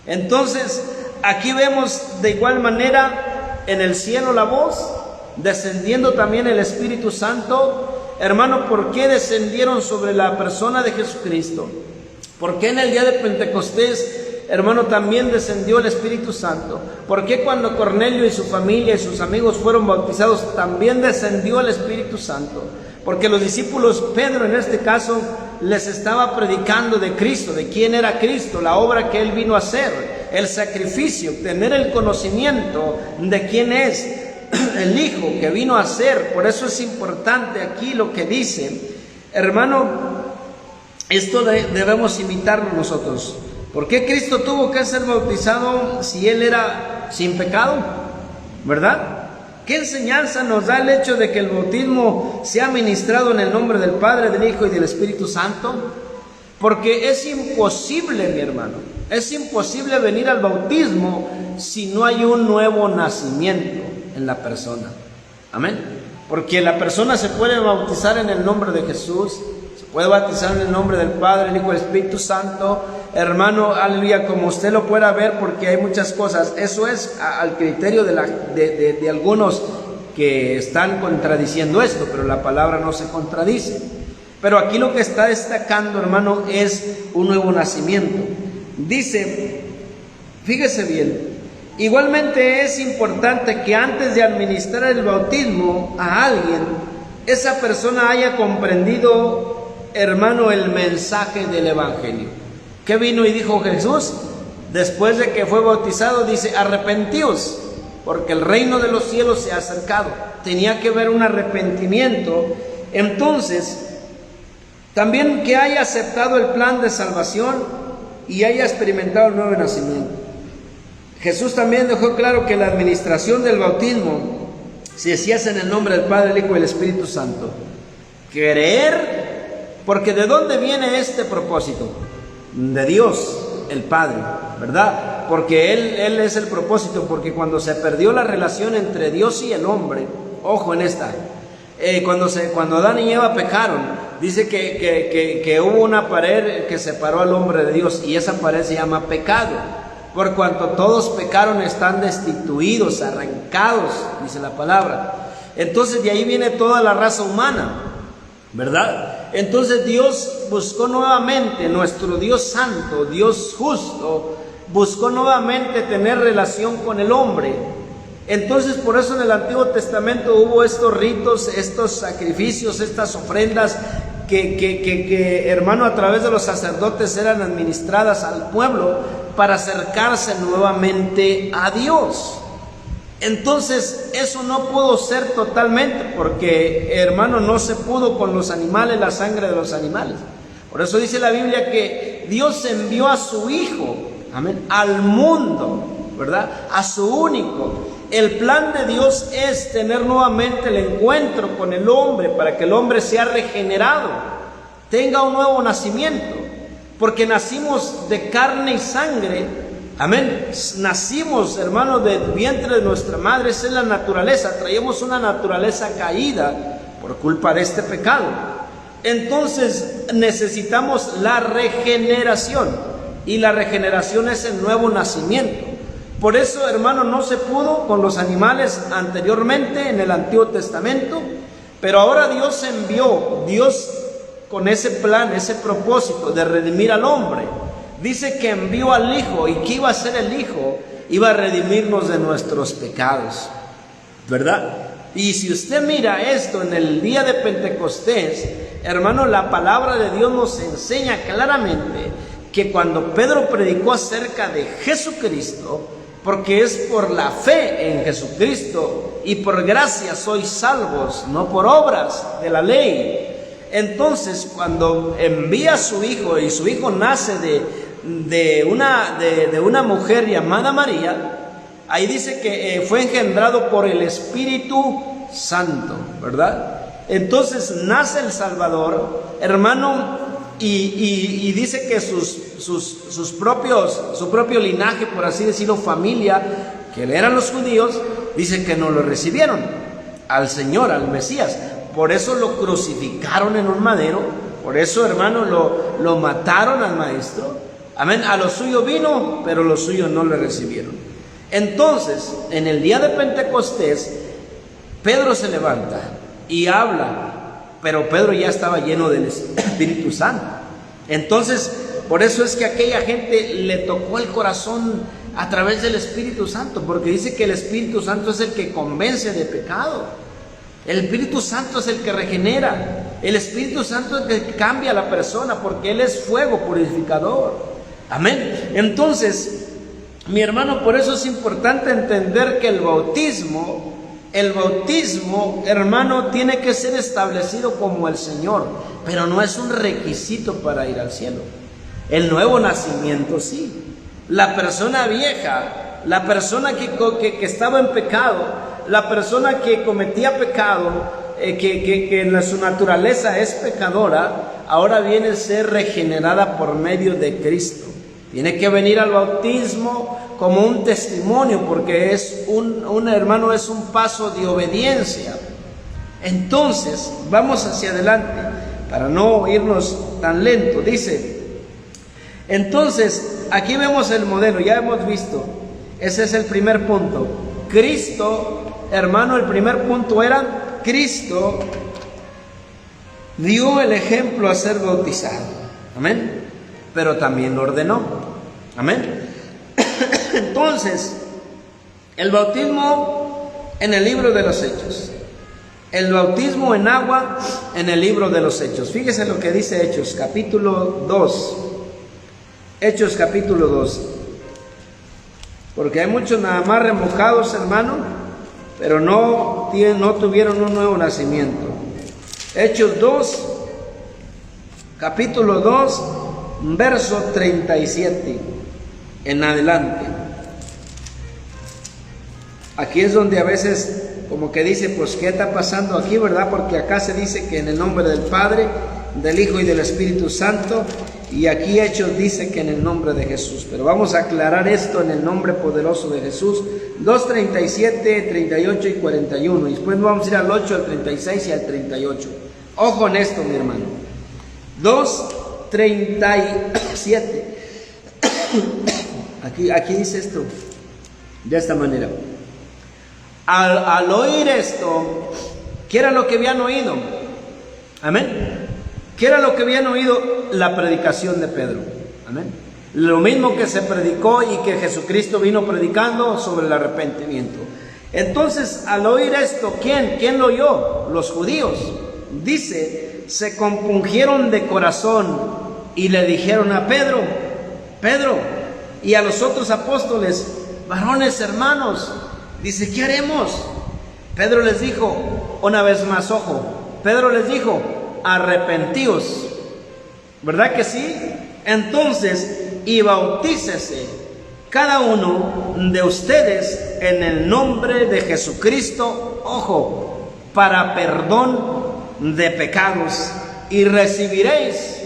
Entonces, aquí vemos de igual manera en el cielo la voz, descendiendo también el Espíritu Santo. Hermano, ¿por qué descendieron sobre la persona de Jesucristo? ¿Por qué en el día de Pentecostés, hermano, también descendió el Espíritu Santo? ¿Por qué cuando Cornelio y su familia y sus amigos fueron bautizados, también descendió el Espíritu Santo? Porque los discípulos, Pedro en este caso, les estaba predicando de Cristo, de quién era Cristo, la obra que Él vino a hacer, el sacrificio, tener el conocimiento de quién es el Hijo que vino a hacer. Por eso es importante aquí lo que dice, hermano. Esto debemos imitarlo nosotros. ¿Por qué Cristo tuvo que ser bautizado si Él era sin pecado? ¿Verdad? ¿Qué enseñanza nos da el hecho de que el bautismo sea ministrado en el nombre del Padre, del Hijo y del Espíritu Santo? Porque es imposible, mi hermano, es imposible venir al bautismo si no hay un nuevo nacimiento en la persona. Amén. Porque la persona se puede bautizar en el nombre de Jesús, puede bautizar en el nombre del Padre, el Hijo y el Espíritu Santo, hermano, aleluya, como usted lo pueda ver, porque hay muchas cosas. Eso es al criterio de algunos que están contradiciendo esto, pero la palabra no se contradice. Pero aquí lo que está destacando, hermano, es un nuevo nacimiento. Dice, fíjese bien, igualmente es importante que antes de administrar el bautismo a alguien, esa persona haya comprendido, hermano, el mensaje del Evangelio. ¿Qué vino y dijo Jesús? Después de que fue bautizado, dice, arrepentíos, porque el reino de los cielos se ha acercado. Tenía que haber un arrepentimiento. Entonces, también que haya aceptado el plan de salvación y haya experimentado el nuevo nacimiento. Jesús también dejó claro que la administración del bautismo se hacía en el nombre del Padre, el Hijo y el Espíritu Santo. Creer. Porque ¿de dónde viene este propósito? De Dios, el Padre, ¿verdad? Porque Él es el propósito, porque cuando se perdió la relación entre Dios y el hombre, ojo en esta, cuando Adán y Eva pecaron, dice que hubo una pared que separó al hombre de Dios, y esa pared se llama pecado. Por cuanto todos pecaron, están destituidos, arrancados, dice la palabra. Entonces de ahí viene toda la raza humana, ¿verdad? Entonces Dios buscó nuevamente, nuestro Dios santo, Dios justo, buscó nuevamente tener relación con el hombre. Entonces por eso en el Antiguo Testamento hubo estos ritos, estos sacrificios, estas ofrendas que hermano, a través de los sacerdotes eran administradas al pueblo para acercarse nuevamente a Dios. Entonces eso no pudo ser totalmente, porque hermano, no se pudo con los animales, la sangre de los animales. Por eso dice la Biblia que Dios envió a su Hijo, amén, al mundo, ¿verdad? A su único. El plan de Dios es tener nuevamente el encuentro con el hombre para que el hombre sea regenerado, tenga un nuevo nacimiento, porque nacimos de carne y sangre. Amén. Nacimos, hermanos, del vientre de nuestra madre. Esa es la naturaleza. Traemos una naturaleza caída por culpa de este pecado. Entonces necesitamos la regeneración, y la regeneración es el nuevo nacimiento. Por eso, hermano, no se pudo con los animales anteriormente en el Antiguo Testamento, pero ahora Dios envió, Dios con ese plan, ese propósito de redimir al hombre, dice que envió al Hijo. ¿Y qué iba a hacer el Hijo? Iba a redimirnos de nuestros pecados, ¿verdad? Y si usted mira esto en el día de Pentecostés, hermano, la palabra de Dios nos enseña claramente que cuando Pedro predicó acerca de Jesucristo, porque es por la fe en Jesucristo y por gracia sois salvos, no por obras de la ley. Entonces, cuando envía a su Hijo, y su Hijo nace de una mujer llamada María, ahí dice que fue engendrado por el Espíritu Santo, ¿verdad? Entonces nace el Salvador, hermano, y dice que su propio linaje, por así decirlo, familia, que eran los judíos, dice que no lo recibieron al Señor, al Mesías. Por eso lo crucificaron en un madero, por eso, hermano, lo mataron al Maestro. Amén. A lo suyo vino, pero los suyos no le recibieron. Entonces, en el día de Pentecostés, Pedro se levanta y habla, pero Pedro ya estaba lleno del Espíritu Santo. Entonces, por eso es que a aquella gente le tocó el corazón a través del Espíritu Santo, porque dice que el Espíritu Santo es el que convence de pecado. El Espíritu Santo es el que regenera. El Espíritu Santo es el que cambia a la persona, porque Él es fuego purificador. Amén. Entonces, mi hermano, por eso es importante entender que el bautismo, hermano, tiene que ser establecido como el Señor, pero no es un requisito para ir al cielo. El nuevo nacimiento sí. La persona vieja, la persona que estaba en pecado, la persona que cometía pecado, que en su naturaleza es pecadora, ahora viene a ser regenerada por medio de Cristo. Tiene que venir al bautismo como un testimonio, porque es hermano, es un paso de obediencia. Entonces, vamos hacia adelante para no irnos tan lento. Dice, entonces, aquí vemos el modelo, ya hemos visto. Ese es el primer punto. Cristo, hermano, el primer punto era, Cristo dio el ejemplo a ser bautizado. Amén. Pero también lo ordenó. Amén. Entonces, el bautismo en el libro de los Hechos. El bautismo en agua en el libro de los Hechos. Fíjese lo que dice Hechos, capítulo 2. Hechos, capítulo 2. Porque hay muchos nada más remojados, hermano, pero no tuvieron un nuevo nacimiento. Hechos 2, capítulo 2, verso 37 en adelante. Aquí es donde a veces como que dice, pues ¿qué está pasando aquí, verdad? Porque acá se dice que en el nombre del Padre, del Hijo y del Espíritu Santo, y aquí Hechos dice que en el nombre de Jesús. Pero vamos a aclarar esto en el nombre poderoso de Jesús. 2, 37, 38 y 41. Y después vamos a ir al 8, al 36 y al 38. Ojo en esto, mi hermano. 2, 37. Aquí dice esto de esta manera. Al oír esto, ¿qué era lo que habían oído? Amén. ¿Qué era lo que habían oído? La predicación de Pedro. Amén. Lo mismo que se predicó y que Jesucristo vino predicando sobre el arrepentimiento. Entonces, al oír esto, ¿quién lo oyó? Los judíos. Dice, se compungieron de corazón y le dijeron a Pedro, y a los otros apóstoles, varones hermanos, dice, ¿qué haremos? Pedro les dijo, una vez más, ojo, Pedro les dijo, arrepentíos, ¿verdad que sí? Entonces, y bautícese cada uno de ustedes en el nombre de Jesucristo, ojo, para perdón de pecados, y recibiréis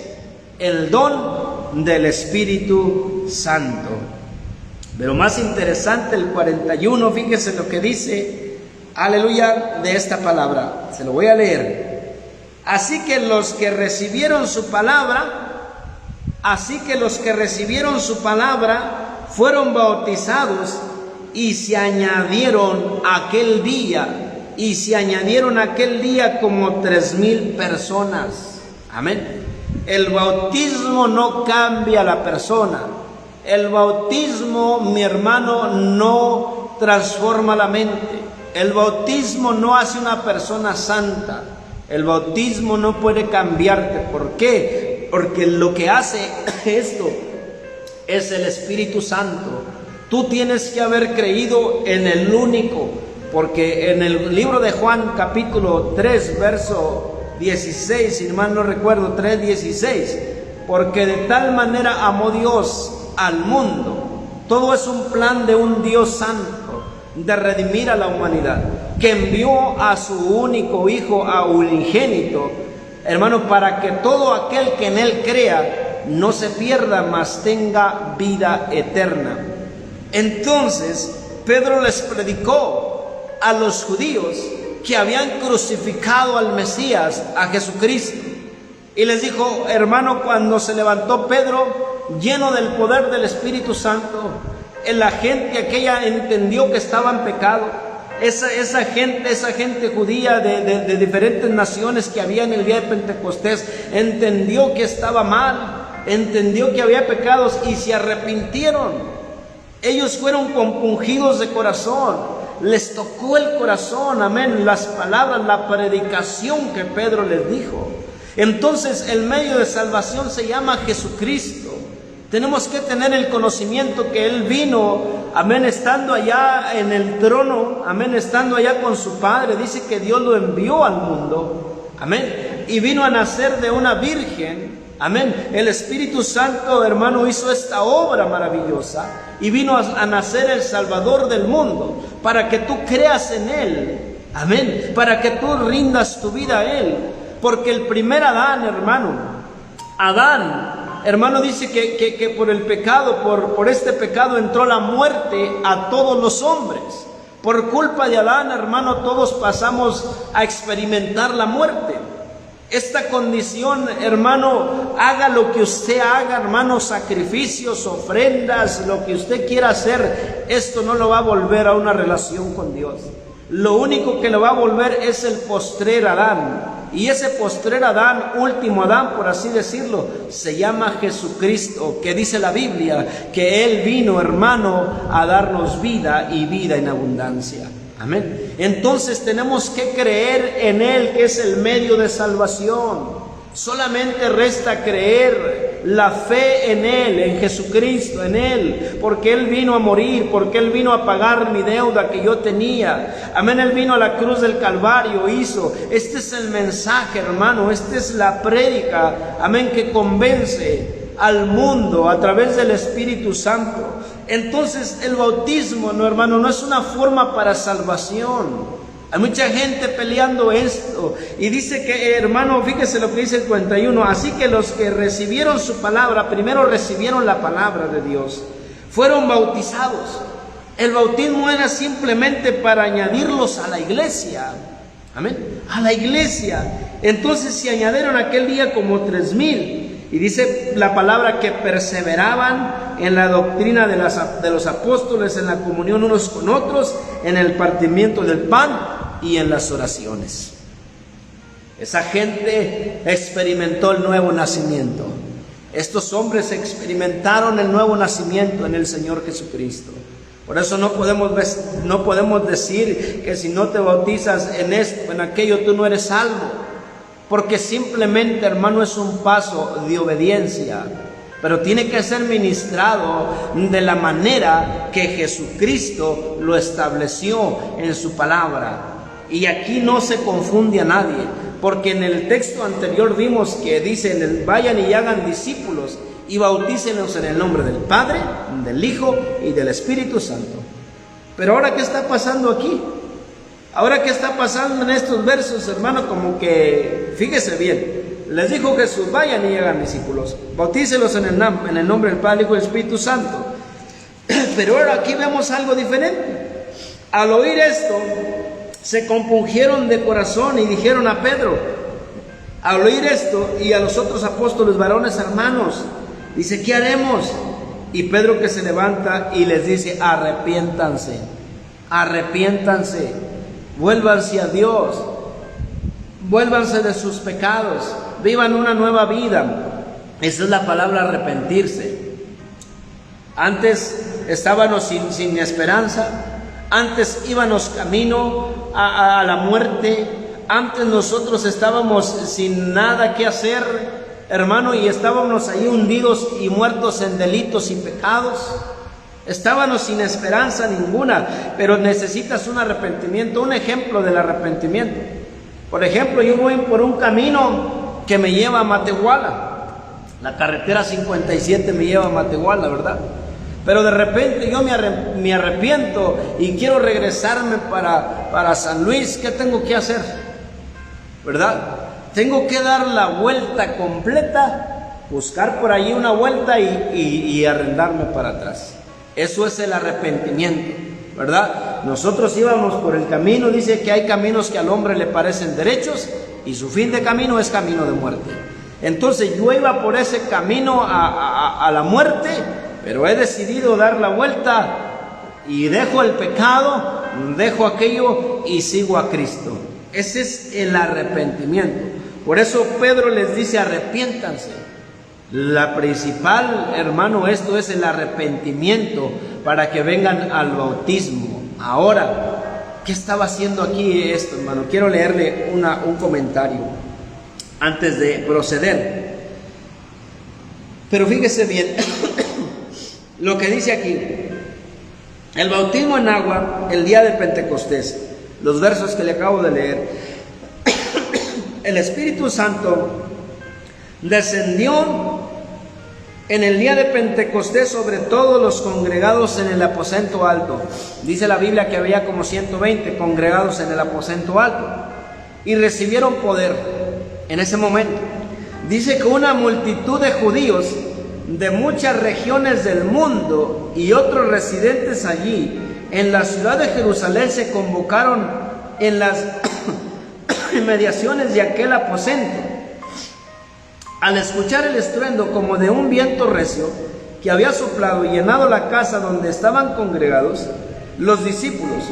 el don del Espíritu Santo. Pero más interesante el 41, fíjese lo que dice, aleluya, de esta palabra. Se lo voy a leer. Así que los que recibieron su palabra, fueron bautizados y se añadieron aquel día como 3,000 personas. Amén. El bautismo no cambia a la persona. El bautismo, mi hermano, no transforma la mente. El bautismo no hace una persona santa. El bautismo no puede cambiarte. ¿Por qué? Porque lo que hace esto es el Espíritu Santo. Tú tienes que haber creído en el único, porque en el libro de Juan capítulo 3 verso 16, si mal no recuerdo, 3:16, porque de tal manera amó Dios al mundo. Todo es un plan de un Dios santo, de redimir a la humanidad, que envió a su único Hijo, a unigénito, hermano, para que todo aquel que en Él crea no se pierda, mas tenga vida eterna. Entonces Pedro les predicó a los judíos que habían crucificado al Mesías, a Jesucristo, y les dijo, hermano, cuando se levantó Pedro lleno del poder del Espíritu Santo, la gente aquella entendió que estaba en pecado. Esa gente judía de diferentes naciones que había en el día de Pentecostés entendió que estaba mal, entendió que había pecados y se arrepintieron. Ellos fueron compungidos de corazón, les tocó el corazón, amén, las palabras, la predicación que Pedro les dijo. Entonces el medio de salvación se llama Jesucristo. Tenemos que tener el conocimiento que Él vino, amén, estando allá en el trono, amén, estando allá con su Padre. Dice que Dios lo envió al mundo, amén, y vino a nacer de una virgen, amén. El Espíritu Santo, hermano, hizo esta obra maravillosa y vino a nacer el Salvador del mundo, para que tú creas en Él, amén, para que tú rindas tu vida a Él. Porque el primer Adán, hermano, dice que por el pecado, por este pecado entró la muerte a todos los hombres. Por culpa de Adán, hermano, todos pasamos a experimentar la muerte. Esta condición, hermano, haga lo que usted haga, hermano, sacrificios, ofrendas, lo que usted quiera hacer, esto no lo va a volver a una relación con Dios. Lo único que lo va a volver es el postrer Adán. Y ese postrer Adán, último Adán, por así decirlo, se llama Jesucristo, que dice la Biblia que Él vino, hermano, a darnos vida y vida en abundancia. Amén. Entonces tenemos que creer en Él, que es el medio de salvación. Solamente resta creer, la fe en Él, en Jesucristo, en Él, porque Él vino a morir, porque Él vino a pagar mi deuda que yo tenía. Amén, Él vino a la cruz del Calvario, hizo. Este es el mensaje, hermano, esta es la prédica, amén, que convence al mundo a través del Espíritu Santo. Entonces el bautismo, no, hermano, no es una forma para salvación. Hay mucha gente peleando esto y dice que, hermano, fíjese lo que dice el 41, así que los que recibieron su palabra, primero recibieron la palabra de Dios, fueron bautizados. El bautismo era simplemente para añadirlos a la iglesia, amén, a la iglesia. Entonces se añadieron aquel día como 3,000. Y dice la palabra que perseveraban en la doctrina de los apóstoles, en la comunión unos con otros, en el partimiento del pan y en las oraciones. Esa gente experimentó el nuevo nacimiento. Estos hombres experimentaron el nuevo nacimiento en el Señor Jesucristo. Por eso no podemos decir que si no te bautizas en esto, en aquello, tú no eres salvo. Porque simplemente, hermano, es un paso de obediencia, pero tiene que ser ministrado de la manera que Jesucristo lo estableció en su palabra. Y aquí no se confunde a nadie, porque en el texto anterior vimos que dice, vayan y hagan discípulos, y bautícenlos en el nombre del Padre, del Hijo y del Espíritu Santo. Pero ahora, ¿qué está pasando aquí? Ahora, ¿qué está pasando en estos versos, hermano? Como que, fíjese bien, les dijo Jesús: vayan y hagan discípulos, bautícelos en el nombre del Padre, Hijo y Espíritu Santo. Pero ahora aquí vemos algo diferente. Al oír esto, se compungieron de corazón y dijeron a Pedro, al oír esto, y a los otros apóstoles, varones hermanos, dice: ¿qué haremos? Y Pedro, que se levanta y les dice: arrepiéntanse, arrepiéntanse, vuélvanse a Dios, vuélvanse de sus pecados, vivan una nueva vida. Esa es la palabra arrepentirse. Antes estábamos sin esperanza, antes íbamos camino a la muerte, antes nosotros estábamos sin nada que hacer, hermano, y estábamos ahí hundidos y muertos en delitos y pecados. Estábamos sin esperanza ninguna, pero necesitas un arrepentimiento, un ejemplo del arrepentimiento. Por ejemplo, yo voy por un camino que me lleva a Matehuala. La carretera 57 me lleva a Matehuala, ¿verdad? Pero de repente yo me arrepiento y quiero regresarme para San Luis. ¿Qué tengo que hacer? ¿Verdad? Tengo que dar la vuelta completa, buscar por allí una vuelta y arrendarme para atrás. Eso es el arrepentimiento, ¿verdad? Nosotros íbamos por el camino, dice que hay caminos que al hombre le parecen derechos y su fin de camino es camino de muerte. Entonces yo iba por ese camino a la muerte, pero he decidido dar la vuelta y dejo el pecado, dejo aquello y sigo a Cristo. Ese es el arrepentimiento. Por eso Pedro les dice: arrepiéntanse. La principal, hermano, esto es el arrepentimiento para que vengan al bautismo. Ahora, ¿qué estaba haciendo aquí esto, hermano? Quiero leerle un comentario antes de proceder. Pero fíjese bien lo que dice aquí. El bautismo en agua, el día de Pentecostés, los versos que le acabo de leer. El Espíritu Santo descendió en el día de Pentecostés sobre todos los congregados en el aposento alto. Dice la Biblia que había como 120 congregados en el aposento alto y recibieron poder en ese momento. Dice que una multitud de judíos de muchas regiones del mundo y otros residentes allí en la ciudad de Jerusalén se convocaron en las inmediaciones de aquel aposento. Al escuchar el estruendo como de un viento recio que había soplado y llenado la casa donde estaban congregados los discípulos,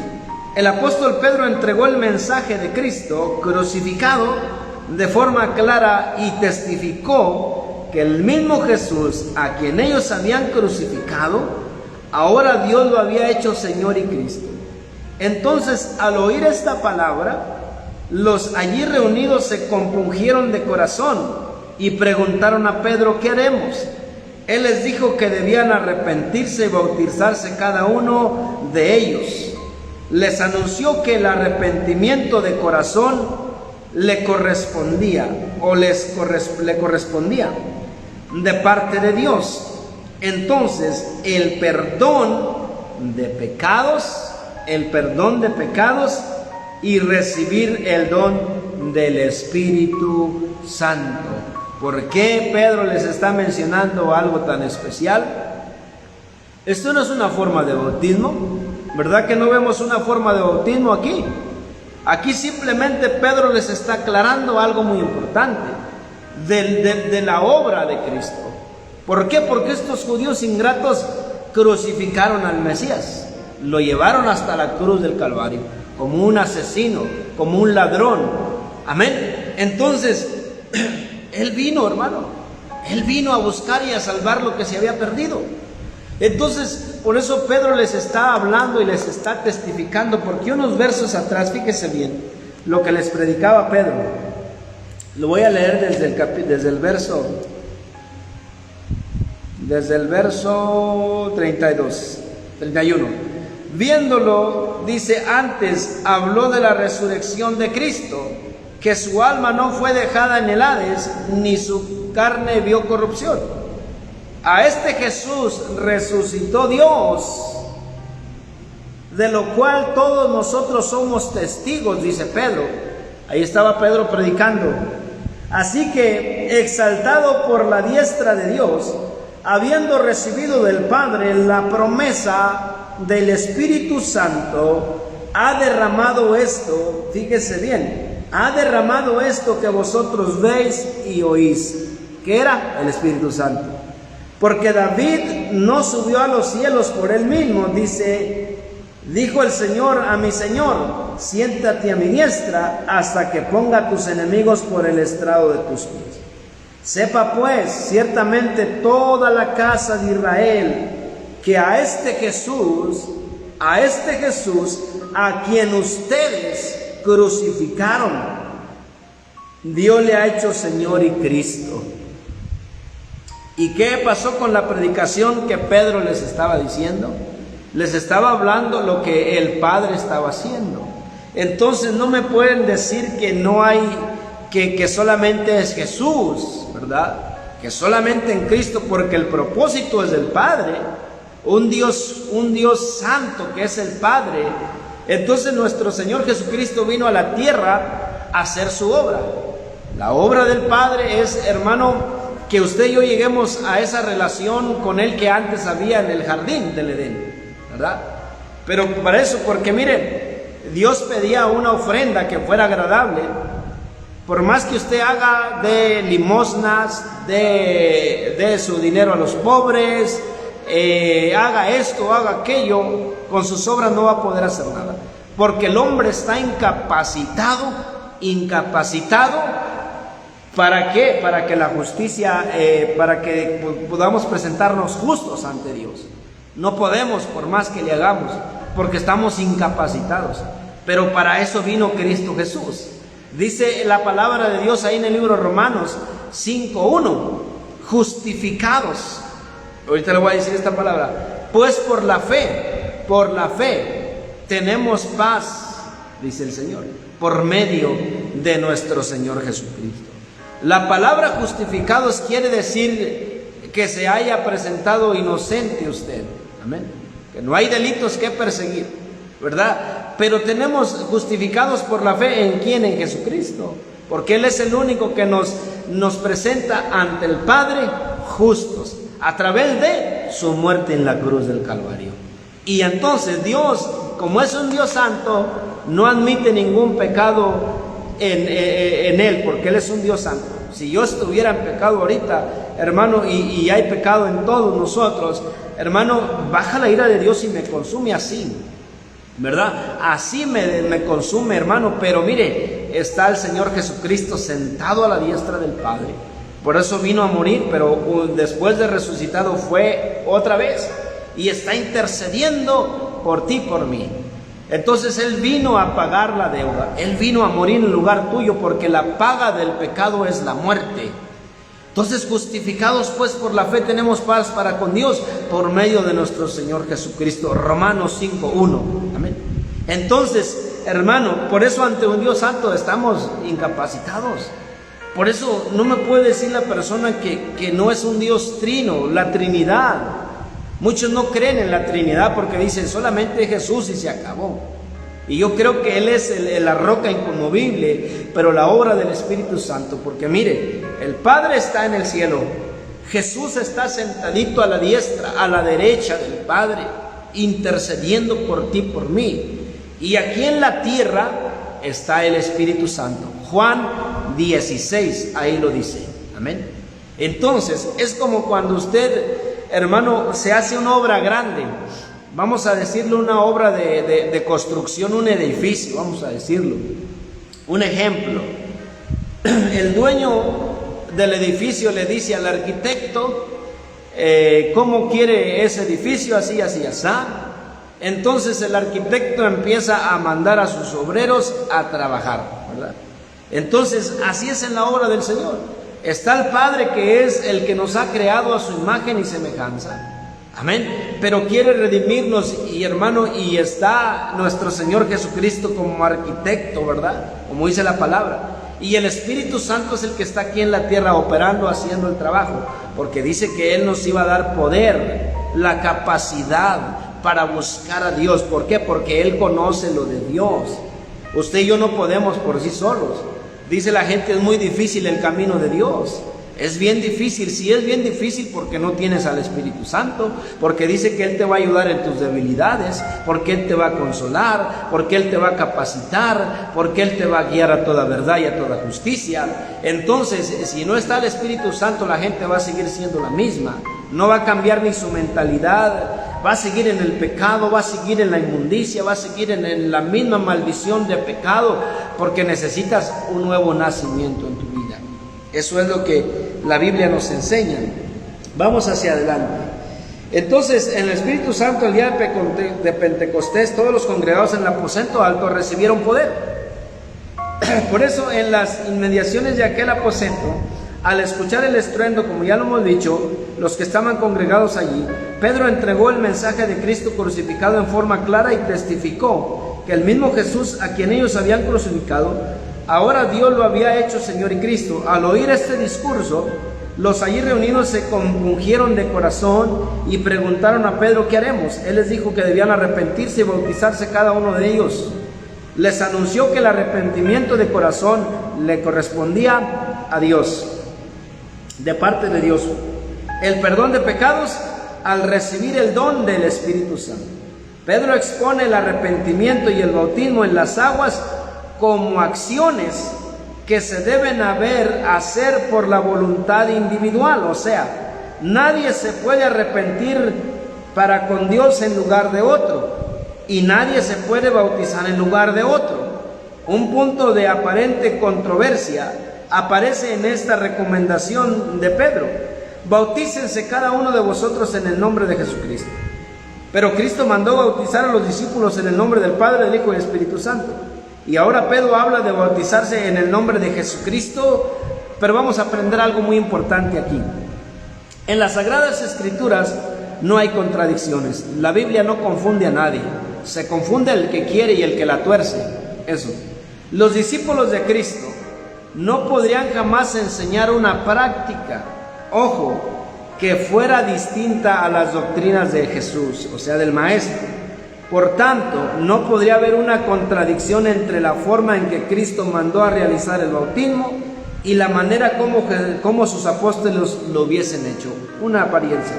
el apóstol Pedro entregó el mensaje de Cristo crucificado de forma clara y testificó que el mismo Jesús a quien ellos habían crucificado, ahora Dios lo había hecho Señor y Cristo. Entonces, al oír esta palabra, los allí reunidos se compungieron de corazón y preguntaron a Pedro: ¿qué haremos? Él les dijo que debían arrepentirse y bautizarse cada uno de ellos. Les anunció que el arrepentimiento de corazón le correspondía le correspondía de parte de Dios. Entonces el perdón de pecados y recibir el don del Espíritu Santo. ¿Por qué Pedro les está mencionando algo tan especial? Esto no es una forma de bautismo, ¿verdad que no vemos una forma de bautismo aquí? Aquí simplemente Pedro les está aclarando algo muy importante de la obra de Cristo. ¿Por qué? Porque estos judíos ingratos crucificaron al Mesías, lo llevaron hasta la cruz del Calvario, como un asesino, como un ladrón. Amén. Entonces, Él vino, hermano, Él vino a buscar y a salvar lo que se había perdido. Entonces, por eso Pedro les está hablando y les está testificando, porque unos versos atrás, fíjese bien, lo que les predicaba Pedro. Lo voy a leer desde el verso 31. Viéndolo, dice, antes habló de la resurrección de Cristo, que su alma no fue dejada en el Hades, ni su carne vio corrupción. A este Jesús resucitó Dios, de lo cual todos nosotros somos testigos, dice Pedro. Ahí estaba Pedro predicando. Así que, exaltado por la diestra de Dios, habiendo recibido del Padre la promesa del Espíritu Santo, ha derramado esto, fíjese bien, ha derramado esto que vosotros veis y oís. ¿Qué era? El Espíritu Santo. Porque David no subió a los cielos por él mismo, dijo el Señor a mi Señor, siéntate a mi diestra hasta que ponga a tus enemigos por el estrado de tus pies. Sepa pues ciertamente toda la casa de Israel que a este Jesús, a quien ustedes crucificaron, Dios le ha hecho Señor y Cristo. ¿Y qué pasó con la predicación que Pedro les estaba diciendo? Les estaba hablando lo que el Padre estaba haciendo. Entonces no me pueden decir que no hay, que solamente es Jesús, ¿verdad? Que solamente en Cristo, porque el propósito es del Padre, un Dios santo que es el Padre. Entonces nuestro Señor Jesucristo vino a la tierra a hacer su obra. La obra del Padre es, hermano, que usted y yo lleguemos a esa relación con Él que antes había en el jardín del Edén, ¿verdad? Pero para eso, porque miren, Dios pedía una ofrenda que fuera agradable. Por más que usted haga de limosnas, de su dinero a los pobres, haga esto, haga aquello, con sus obras no va a poder hacer nada. Porque el hombre está incapacitado. ¿Para qué? Para que la justicia, para que podamos presentarnos justos ante Dios. No podemos, por más que le hagamos, porque estamos incapacitados. Pero para eso vino Cristo Jesús. Dice la palabra de Dios ahí en el libro de Romanos 5:1, justificados. Ahorita le voy a decir esta palabra. Pues por la fe, tenemos paz, dice el Señor, por medio de nuestro Señor Jesucristo. La palabra justificados quiere decir que se haya presentado inocente usted. Amén. Que no hay delitos que perseguir, ¿verdad? Pero tenemos justificados por la fe, ¿en quién? En Jesucristo. Porque Él es el único que nos presenta ante el Padre justos, a través de su muerte en la cruz del Calvario. Y entonces Dios, como es un Dios santo, no admite ningún pecado en Él, porque Él es un Dios santo. Si yo estuviera en pecado ahorita, hermano, y hay pecado en todos nosotros, hermano, baja la ira de Dios y me consume así, ¿verdad? Así me consume, hermano. Pero mire, está el Señor Jesucristo sentado a la diestra del Padre. Por eso vino a morir, pero después de resucitado fue otra vez y está intercediendo por ti, por mí. Entonces Él vino a pagar la deuda. Él vino a morir en lugar tuyo, porque la paga del pecado es la muerte. Entonces, justificados pues por la fe, tenemos paz para con Dios por medio de nuestro Señor Jesucristo. Romanos 5:1. Amén. Entonces, hermano, por eso ante un Dios santo estamos incapacitados. Por eso no me puede decir la persona que no es un Dios trino, la Trinidad. Muchos no creen en la Trinidad porque dicen solamente Jesús y se acabó. Y yo creo que Él es la roca inconmovible, pero la obra del Espíritu Santo. Porque mire, el Padre está en el cielo, Jesús está sentadito a la diestra, a la derecha del Padre, intercediendo por ti, por mí. Y aquí en la tierra está el Espíritu Santo. Juan 16, ahí lo dice. Amén. Entonces, es como cuando usted, hermano, se hace una obra grande, vamos a decirlo, una obra de construcción, un edificio, vamos a decirlo. Un ejemplo, el dueño del edificio le dice al arquitecto cómo quiere ese edificio, así, así, así. Entonces el arquitecto empieza a mandar a sus obreros a trabajar, ¿verdad? Entonces así es en la obra del Señor. Está el Padre, que es el que nos ha creado a su imagen y semejanza. Amén. Pero quiere redimirnos, y hermano, y está nuestro Señor Jesucristo como arquitecto, ¿verdad? Como dice la palabra. Y el Espíritu Santo es el que está aquí en la tierra operando, haciendo el trabajo, porque dice que Él nos iba a dar poder, la capacidad para buscar a Dios. ¿Por qué? Porque Él conoce lo de Dios. Usted y yo no podemos por sí solos. Dice la gente, es muy difícil el camino de Dios. Es bien difícil. Sí, es bien difícil porque no tienes al Espíritu Santo, porque dice que Él te va a ayudar en tus debilidades, porque Él te va a consolar, porque Él te va a capacitar, porque Él te va a guiar a toda verdad y a toda justicia. Entonces, si no está el Espíritu Santo, la gente va a seguir siendo la misma. No va a cambiar ni su mentalidad, va a seguir en el pecado, va a seguir en la inmundicia, va a seguir en la misma maldición de pecado, porque necesitas un nuevo nacimiento en tu vida. Eso es lo que la Biblia nos enseña. Vamos hacia adelante. Entonces, en el Espíritu Santo, el día de Pentecostés, todos los congregados en el aposento alto recibieron poder. Por eso, en las inmediaciones de aquel aposento, al escuchar el estruendo, como ya lo hemos dicho, los que estaban congregados allí, Pedro entregó el mensaje de Cristo crucificado en forma clara y testificó que el mismo Jesús a quien ellos habían crucificado, ahora Dios lo había hecho Señor y Cristo. Al oír este discurso, los allí reunidos se compungieron de corazón y preguntaron a Pedro: ¿qué haremos? Él les dijo que debían arrepentirse y bautizarse cada uno de ellos. Les anunció que el arrepentimiento de corazón le correspondía a Dios, de parte de Dios, el perdón de pecados al recibir el don del Espíritu Santo. Pedro expone el arrepentimiento y el bautismo en las aguas como acciones que se deben hacer por la voluntad individual. O sea, nadie se puede arrepentir para con Dios en lugar de otro, y nadie se puede bautizar en lugar de otro. Un punto de aparente controversia aparece en esta recomendación de Pedro: bautícense cada uno de vosotros en el nombre de Jesucristo. Pero Cristo mandó bautizar a los discípulos en el nombre del Padre, del Hijo y del Espíritu Santo. Y ahora Pedro habla de bautizarse en el nombre de Jesucristo. Pero vamos a aprender algo muy importante aquí. En las Sagradas Escrituras no hay contradicciones. La Biblia no confunde a nadie. Se confunde el que quiere y el que la tuerce. Eso. Los discípulos de Cristo no podrían jamás enseñar una práctica, ojo, que fuera distinta a las doctrinas de Jesús, o sea, del Maestro. Por tanto, no podría haber una contradicción entre la forma en que Cristo mandó a realizar el bautismo y la manera como sus apóstoles lo hubiesen hecho. Una apariencia.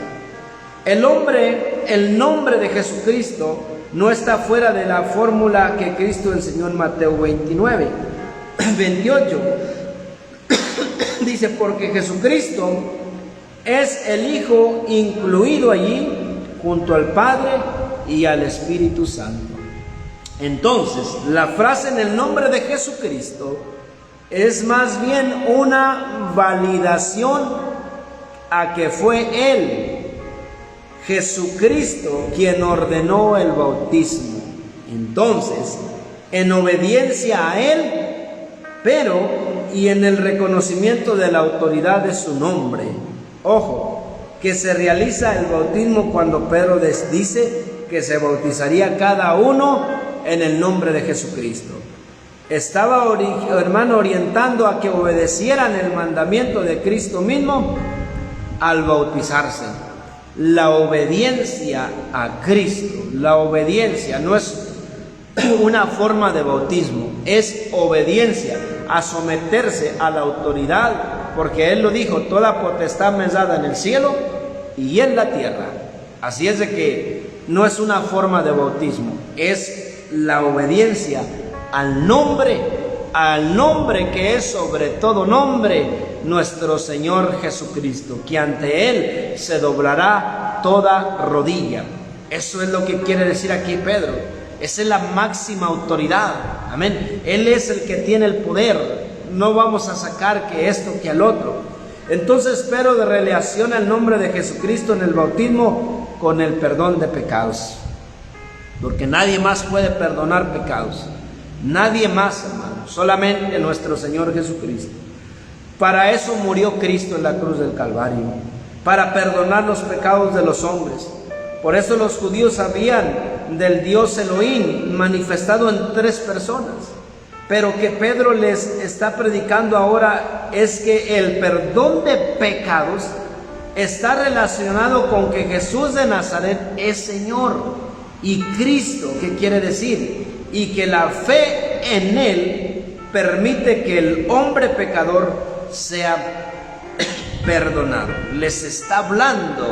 El nombre de Jesucristo no está fuera de la fórmula que Cristo enseñó en Mateo 29, 28. Dice: porque Jesucristo es el Hijo incluido allí junto al Padre y al Espíritu Santo. Entonces, la frase en el nombre de Jesucristo es más bien una validación a que fue Él, Jesucristo, quien ordenó el bautismo. Entonces, en obediencia a Él, pero y en el reconocimiento de la autoridad de su nombre. Ojo, que se realiza el bautismo cuando Pedro dice que se bautizaría cada uno en el nombre de Jesucristo. Estaba, hermano, orientando a que obedecieran el mandamiento de Cristo mismo al bautizarse. La obediencia a Cristo, la obediencia no es una forma de bautismo, es obediencia a someterse a la autoridad, porque Él lo dijo: toda potestad me es dada en el cielo y en la tierra. Así es de que no es una forma de bautismo, es la obediencia al nombre que es sobre todo nombre, nuestro Señor Jesucristo, que ante Él se doblará toda rodilla. Eso es lo que quiere decir aquí Pedro. Esa es la máxima autoridad. Amén. Él es el que tiene el poder. No vamos a sacar que esto que al otro. Entonces Pedro relaciona el nombre de Jesucristo en el bautismo con el perdón de pecados. Porque nadie más puede perdonar pecados. Nadie más, hermano. Solamente nuestro Señor Jesucristo. Para eso murió Cristo en la cruz del Calvario. Para perdonar los pecados de los hombres. Por eso los judíos sabían del Dios Elohim manifestado en 3 personas. pero que Pedro les está predicando ahora es que el perdón de pecados está relacionado con que Jesús de Nazaret es Señor y Cristo, ¿qué quiere decir? Y que la fe en Él permite que el hombre pecador sea perdonado. Les está hablando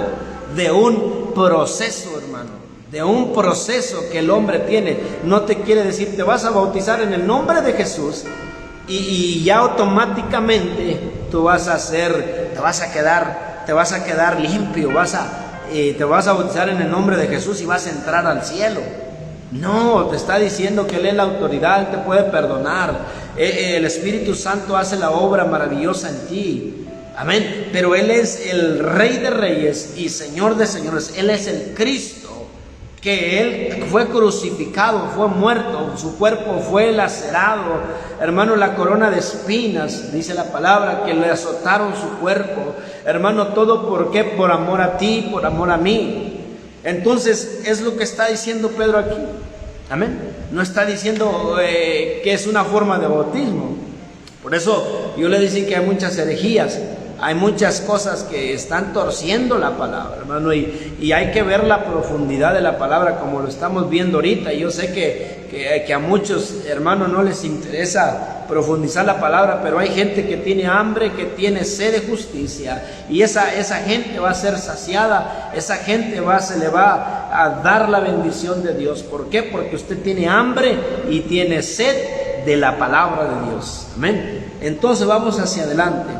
de un proceso, hermano, de un proceso que el hombre tiene. No te quiere decir te vas a bautizar en el nombre de Jesús y ya automáticamente tú vas a quedar limpio, te vas a bautizar en el nombre de Jesús y vas a entrar al cielo. No, te está diciendo que Él es la autoridad, Él te puede perdonar. El Espíritu Santo hace la obra maravillosa en ti. Amén. Pero Él es el Rey de Reyes y Señor de Señores. Él es el Cristo, que Él fue crucificado, fue muerto, su cuerpo fue lacerado. Hermano, la corona de espinas, dice la palabra, que le azotaron su cuerpo. Hermano, todo ¿por qué? Por amor a ti, por amor a mí. Entonces, es lo que está diciendo Pedro aquí. Amén. No está diciendo que es una forma de bautismo. Por eso yo le dije que hay muchas herejías. Hay muchas cosas que están torciendo la palabra, hermano, y hay que ver la profundidad de la palabra como lo estamos viendo ahorita. Yo sé que a muchos hermanos no les interesa profundizar la palabra, pero hay gente que tiene hambre, que tiene sed de justicia, y esa gente va a ser saciada, esa gente se le va a dar la bendición de Dios. ¿Por qué? Porque usted tiene hambre y tiene sed de la palabra de Dios. Amén. Entonces vamos hacia adelante.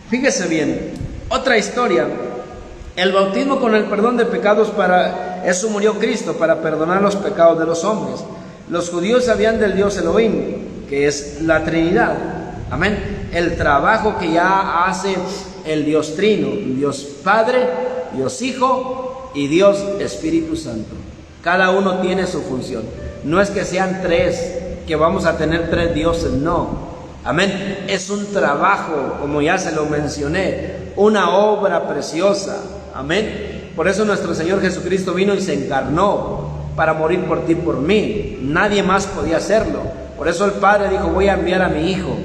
Fíjese bien, otra historia. El bautismo con el perdón de pecados, para eso murió Cristo, para perdonar los pecados de los hombres. Los judíos sabían del Dios Elohim, que es la Trinidad. Amén. El trabajo que ya hace el Dios Trino, Dios Padre, Dios Hijo y Dios Espíritu Santo. Cada uno tiene su función. No es que sean tres, que vamos a tener tres dioses, no. Amén. Es un trabajo, como ya se lo mencioné, una obra preciosa. Amén. Por eso nuestro Señor Jesucristo vino y se encarnó para morir por ti y por mí. Nadie más podía hacerlo. Por eso el Padre dijo: voy a enviar a mi Hijo.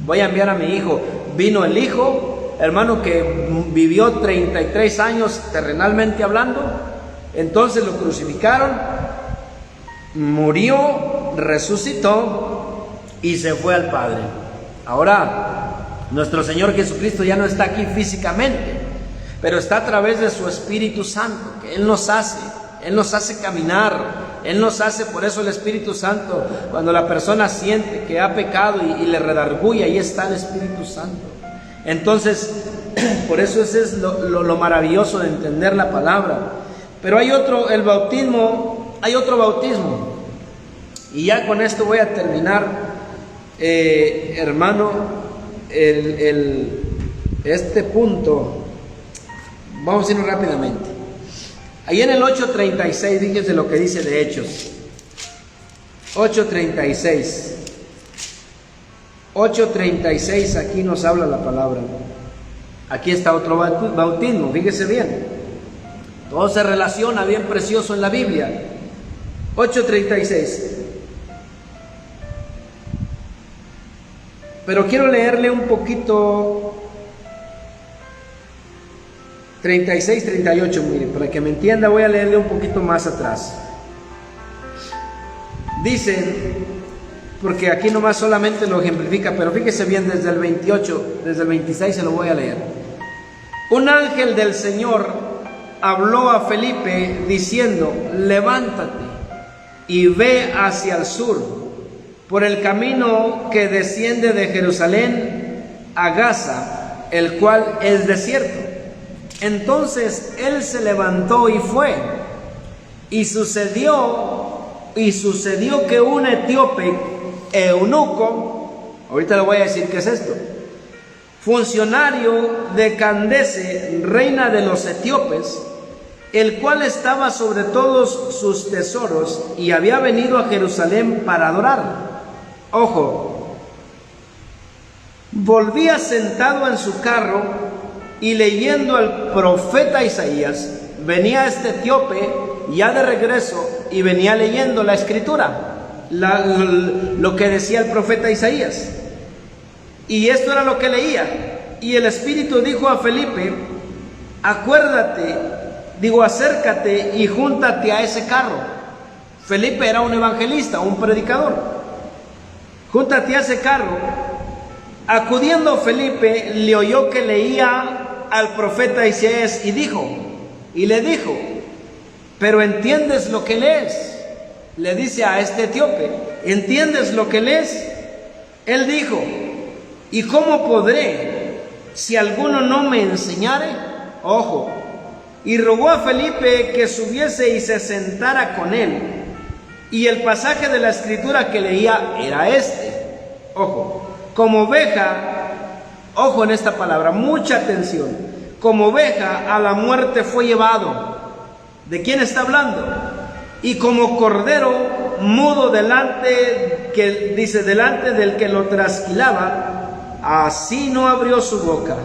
Voy a enviar a mi Hijo. Vino el Hijo, hermano, que vivió 33 años terrenalmente hablando. Entonces lo crucificaron, murió, resucitó y se fue al Padre. Ahora, nuestro Señor Jesucristo ya no está aquí físicamente, pero está a través de su Espíritu Santo, que Él nos hace caminar, Él nos hace. Por eso el Espíritu Santo, cuando la persona siente que ha pecado y le redarguye, ahí está el Espíritu Santo. Entonces, por eso ese es lo maravilloso de entender la palabra. Pero hay otro bautismo, y ya con esto voy a terminar. Hermano, este punto, vamos a irnos rápidamente. Ahí en el 8:36, fíjense lo que dice de Hechos. 8:36, aquí nos habla la palabra. Aquí está otro bautismo, fíjese bien. Todo se relaciona bien precioso en la Biblia. 8:36. Pero quiero leerle un poquito 36, 38, mire, para que me entienda, voy a leerle un poquito más atrás. Dice, porque aquí nomás solamente lo ejemplifica, pero fíjese bien, desde el 28, desde el 26 se lo voy a leer. Un ángel del Señor habló a Felipe diciendo: levántate y ve hacia el sur, por el camino que desciende de Jerusalén a Gaza, el cual es desierto. Entonces él se levantó y fue, y sucedió que un etíope eunuco, ahorita le voy a decir qué es esto, funcionario de Candace, reina de los etíopes, el cual estaba sobre todos sus tesoros y había venido a Jerusalén para adorar. Ojo, volvía sentado en su carro y leyendo al profeta Isaías. Venía este etíope ya de regreso y venía leyendo la escritura. lo que decía el profeta Isaías. Y esto era lo que leía. Y el Espíritu dijo a Felipe: acércate y júntate a ese carro. Felipe era un evangelista, un predicador. Júntate a ese carro. Acudiendo Felipe, le oyó que leía al profeta Isaías y le dijo: ¿pero entiendes lo que lees? Le dice a este etíope: ¿entiendes lo que lees? Él dijo: ¿y cómo podré si alguno no me enseñare? Ojo. Y rogó a Felipe que subiese y se sentara con él. Y el pasaje de la escritura que leía era este. Ojo. Como oveja, ojo en esta palabra, mucha atención. Como oveja a la muerte fue llevado. ¿De quién está hablando? Y como cordero mudo delante del que lo trasquilaba, así no abrió su boca.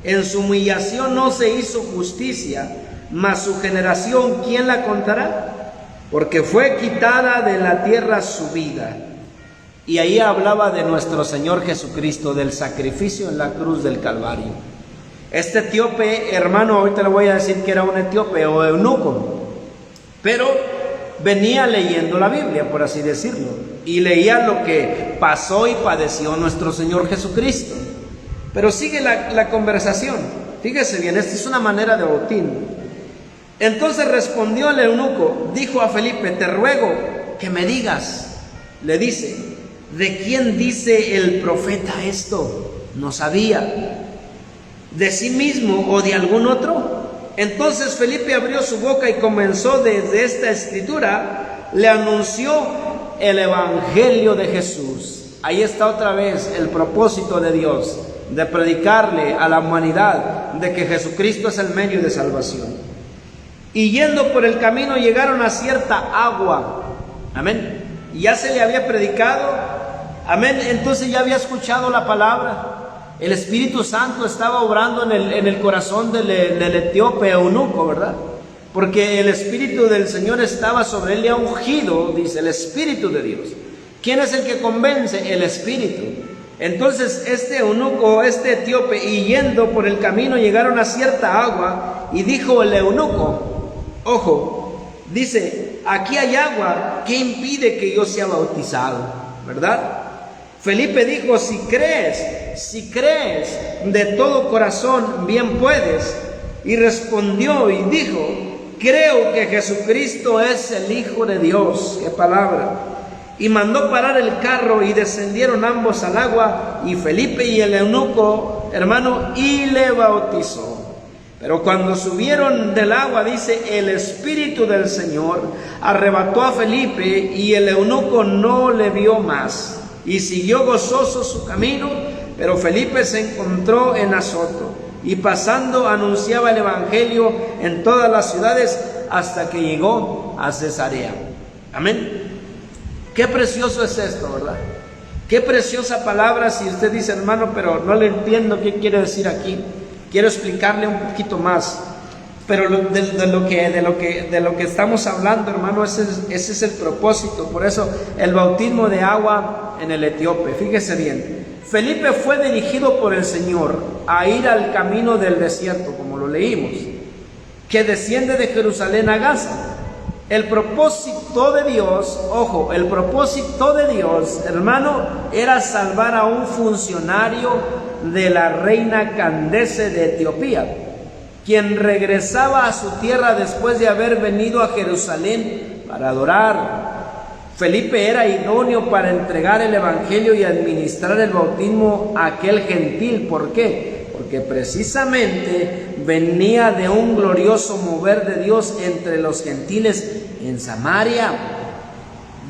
En su humillación no se hizo justicia, mas su generación, ¿quién la contará? Porque fue quitada de la tierra su vida. Y ahí hablaba de nuestro Señor Jesucristo, del sacrificio en la cruz del Calvario. Este etíope, hermano, ahorita le voy a decir que era un etíope o eunuco, pero venía leyendo la Biblia, por así decirlo, y leía lo que pasó y padeció nuestro Señor Jesucristo. Pero sigue la conversación. Fíjese bien, esta es una manera de bautismo. Entonces respondió el eunuco, dijo a Felipe: te ruego que me digas. Le dice: ¿de quién dice el profeta esto? No sabía. ¿De sí mismo o de algún otro? Entonces Felipe abrió su boca y comenzó desde esta escritura, le anunció el evangelio de Jesús. Ahí está otra vez el propósito de Dios, de predicarle a la humanidad de que Jesucristo es el medio de salvación. Y yendo por el camino llegaron a cierta agua. Amén. Y ya se le había predicado. Amén. Entonces ya había escuchado la palabra. El Espíritu Santo estaba obrando en el corazón del etíope eunuco, ¿verdad? Porque el Espíritu del Señor estaba sobre él, le ha ungido, dice el Espíritu de Dios. ¿Quién es el que convence? El Espíritu. Entonces este eunuco, este etíope, y yendo por el camino llegaron a cierta agua, y dijo el eunuco, ojo, dice: aquí hay agua, ¿qué impide que yo sea bautizado? ¿Verdad? Felipe dijo: si crees de todo corazón, bien puedes. Y respondió y dijo: creo que Jesucristo es el Hijo de Dios. ¡Qué palabra! Y mandó parar el carro y descendieron ambos al agua, y Felipe y el eunuco, hermano, y le bautizó. Pero cuando subieron del agua, dice, el Espíritu del Señor arrebató a Felipe, y el eunuco no le vio más. Y siguió gozoso su camino, pero Felipe se encontró en Azoto, y pasando anunciaba el evangelio en todas las ciudades hasta que llegó a Cesarea. Amén. Qué precioso es esto, ¿verdad? Qué preciosa palabra. Si usted dice: hermano, pero no le entiendo qué quiere decir aquí, quiero explicarle un poquito más. Pero de lo que estamos hablando, hermano, ese es el propósito. Por eso el bautismo de agua en el etíope. Fíjese bien, Felipe fue dirigido por el Señor a ir al camino del desierto, como lo leímos, que desciende de Jerusalén a Gaza. El propósito de Dios, ojo, el propósito de Dios, hermano, era salvar a un funcionario de la reina Candace de Etiopía, quien regresaba a su tierra después de haber venido a Jerusalén para adorar. Felipe era idóneo para entregar el evangelio y administrar el bautismo a aquel gentil. ¿Por qué? Porque precisamente venía de un glorioso mover de Dios entre los gentiles en Samaria.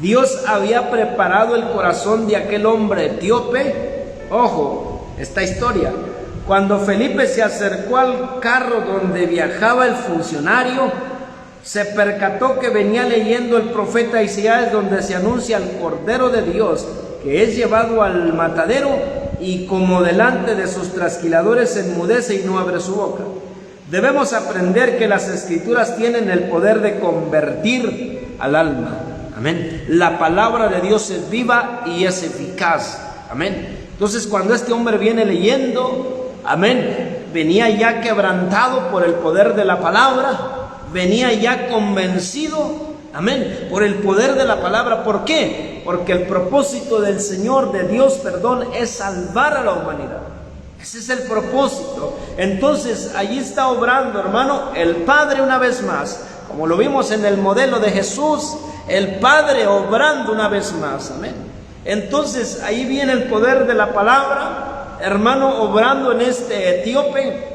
Dios había preparado el corazón de aquel hombre etíope. Ojo, esta historia. Cuando Felipe se acercó al carro donde viajaba el funcionario, se percató que venía leyendo el profeta Isaías, donde se anuncia al Cordero de Dios, que es llevado al matadero, y como delante de sus trasquiladores se enmudece y no abre su boca. Debemos aprender que las Escrituras tienen el poder de convertir al alma. Amén. La palabra de Dios es viva y es eficaz. Amén. Entonces cuando este hombre viene leyendo, amén, venía ya quebrantado por el poder de la palabra, venía ya convencido, amén, por el poder de la palabra. ¿Por qué? Porque el propósito del Señor, de Dios, perdón, es salvar a la humanidad. Ese es el propósito. Entonces allí está obrando, hermano, el Padre una vez más, como lo vimos en el modelo de Jesús, el Padre obrando una vez más, amén. Entonces ahí viene el poder de la palabra, hermano, obrando en este etíope,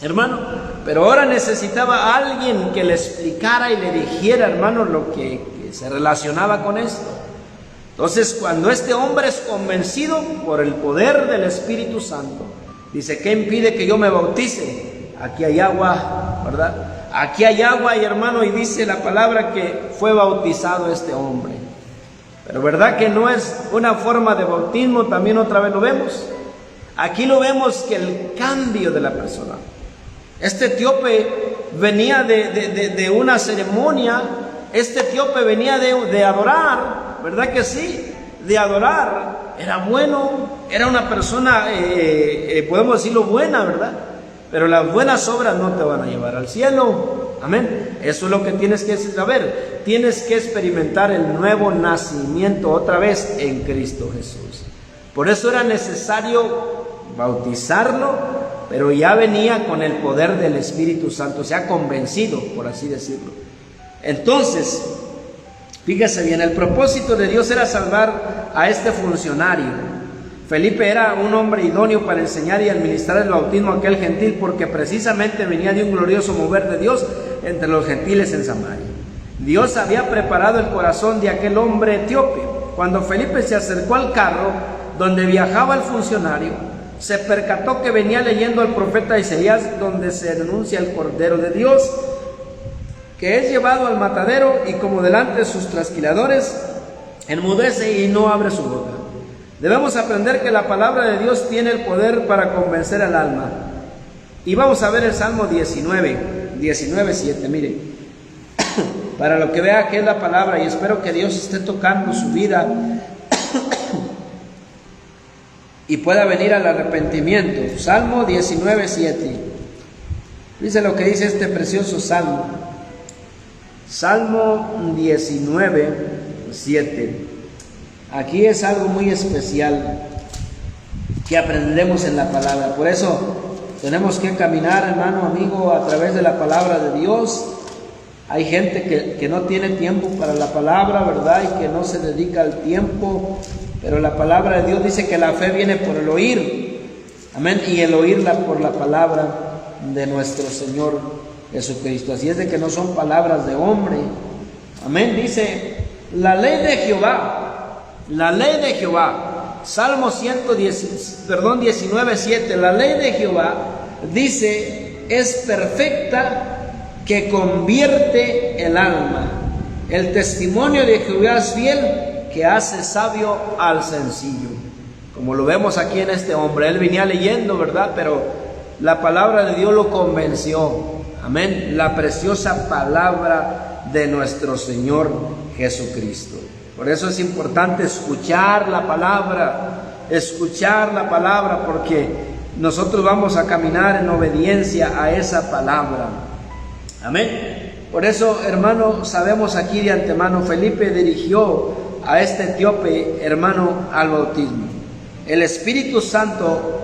hermano. Pero ahora necesitaba a alguien que le explicara y le dijera, hermano, lo que se relacionaba con esto. Entonces cuando este hombre es convencido por el poder del Espíritu Santo, dice: ¿qué impide que yo me bautice? Aquí hay agua, ¿verdad? Aquí hay agua, y hermano, y dice la palabra que fue bautizado este hombre. Pero verdad que no es una forma de bautismo, también otra vez lo vemos. Aquí lo vemos, que el cambio de la persona. Este etíope venía de una ceremonia, este etíope venía de adorar, ¿verdad que sí? De adorar. Era bueno, era una persona, podemos decirlo, buena, ¿verdad? Pero las buenas obras no te van a llevar al cielo. Amén. Eso es lo que tienes que saber. Tienes que experimentar el nuevo nacimiento otra vez en Cristo Jesús. Por eso era necesario bautizarlo, pero ya venía con el poder del Espíritu Santo, se ha convencido, por así decirlo. Entonces, fíjese bien, el propósito de Dios era salvar a este funcionario. Felipe era un hombre idóneo para enseñar y administrar el bautismo a aquel gentil, porque precisamente venía de un glorioso mover de Dios entre los gentiles en Samaria. Dios había preparado el corazón de aquel hombre etíope. Cuando Felipe se acercó al carro donde viajaba el funcionario, se percató que venía leyendo al profeta Isaías, donde se denuncia el Cordero de Dios, que es llevado al matadero, y como delante de sus trasquiladores, enmudece y no abre su boca. Debemos aprender que la palabra de Dios tiene el poder para convencer al alma. Y vamos a ver el Salmo 19:7, mire, para lo que vea que es la palabra, y espero que Dios esté tocando su vida y pueda venir al arrepentimiento. Salmo 19:7. Dice lo que dice este precioso salmo. Salmo 19:7. Aquí es algo muy especial que aprendemos en la palabra. Por eso tenemos que caminar, hermano, amigo, a través de la palabra de Dios. Hay gente que no tiene tiempo para la palabra, ¿verdad? Y que no se dedica al tiempo. Pero la palabra de Dios dice que la fe viene por el oír. Amén. Y el oírla por la palabra de nuestro Señor Jesucristo. Así es de que no son palabras de hombre. Amén. Dice, la ley de Jehová. La ley de Jehová, Salmo 19:7, la ley de Jehová, dice, es perfecta, que convierte el alma. El testimonio de Jehová es fiel, que hace sabio al sencillo. Como lo vemos aquí en este hombre, él venía leyendo, ¿verdad? Pero la palabra de Dios lo convenció. Amén. La preciosa palabra de nuestro Señor Jesucristo. Por eso es importante escuchar la palabra, porque nosotros vamos a caminar en obediencia a esa palabra. Amén. Por eso, hermano, sabemos aquí de antemano, Felipe dirigió a este etíope, hermano, al bautismo. El Espíritu Santo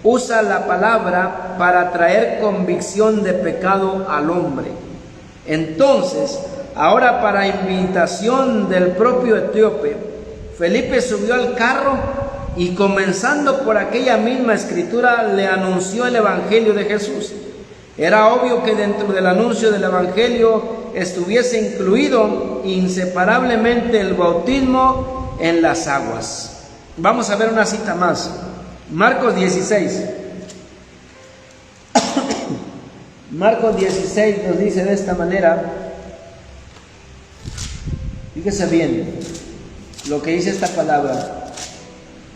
usa la palabra para traer convicción de pecado al hombre. Entonces, ahora, para invitación del propio etíope, Felipe subió al carro y, comenzando por aquella misma escritura, le anunció el Evangelio de Jesús. Era obvio que dentro del anuncio del Evangelio estuviese incluido inseparablemente el bautismo en las aguas. Vamos a ver una cita más. Marcos 16. Marcos 16 nos dice de esta manera. Fíjese bien lo que dice esta palabra.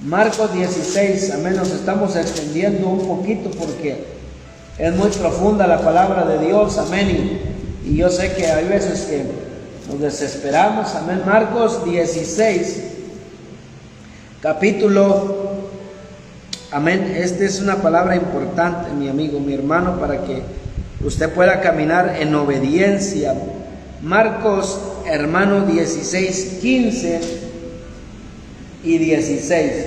Marcos 16, amén, nos estamos extendiendo un poquito porque es muy profunda la palabra de Dios, amén. Y yo sé que hay veces nos desesperamos. Amén. Marcos 16, capítulo. Amén. Esta es una palabra importante, mi amigo, mi hermano, para que usted pueda caminar en obediencia. Marcos, hermano, 16, 15 y 16.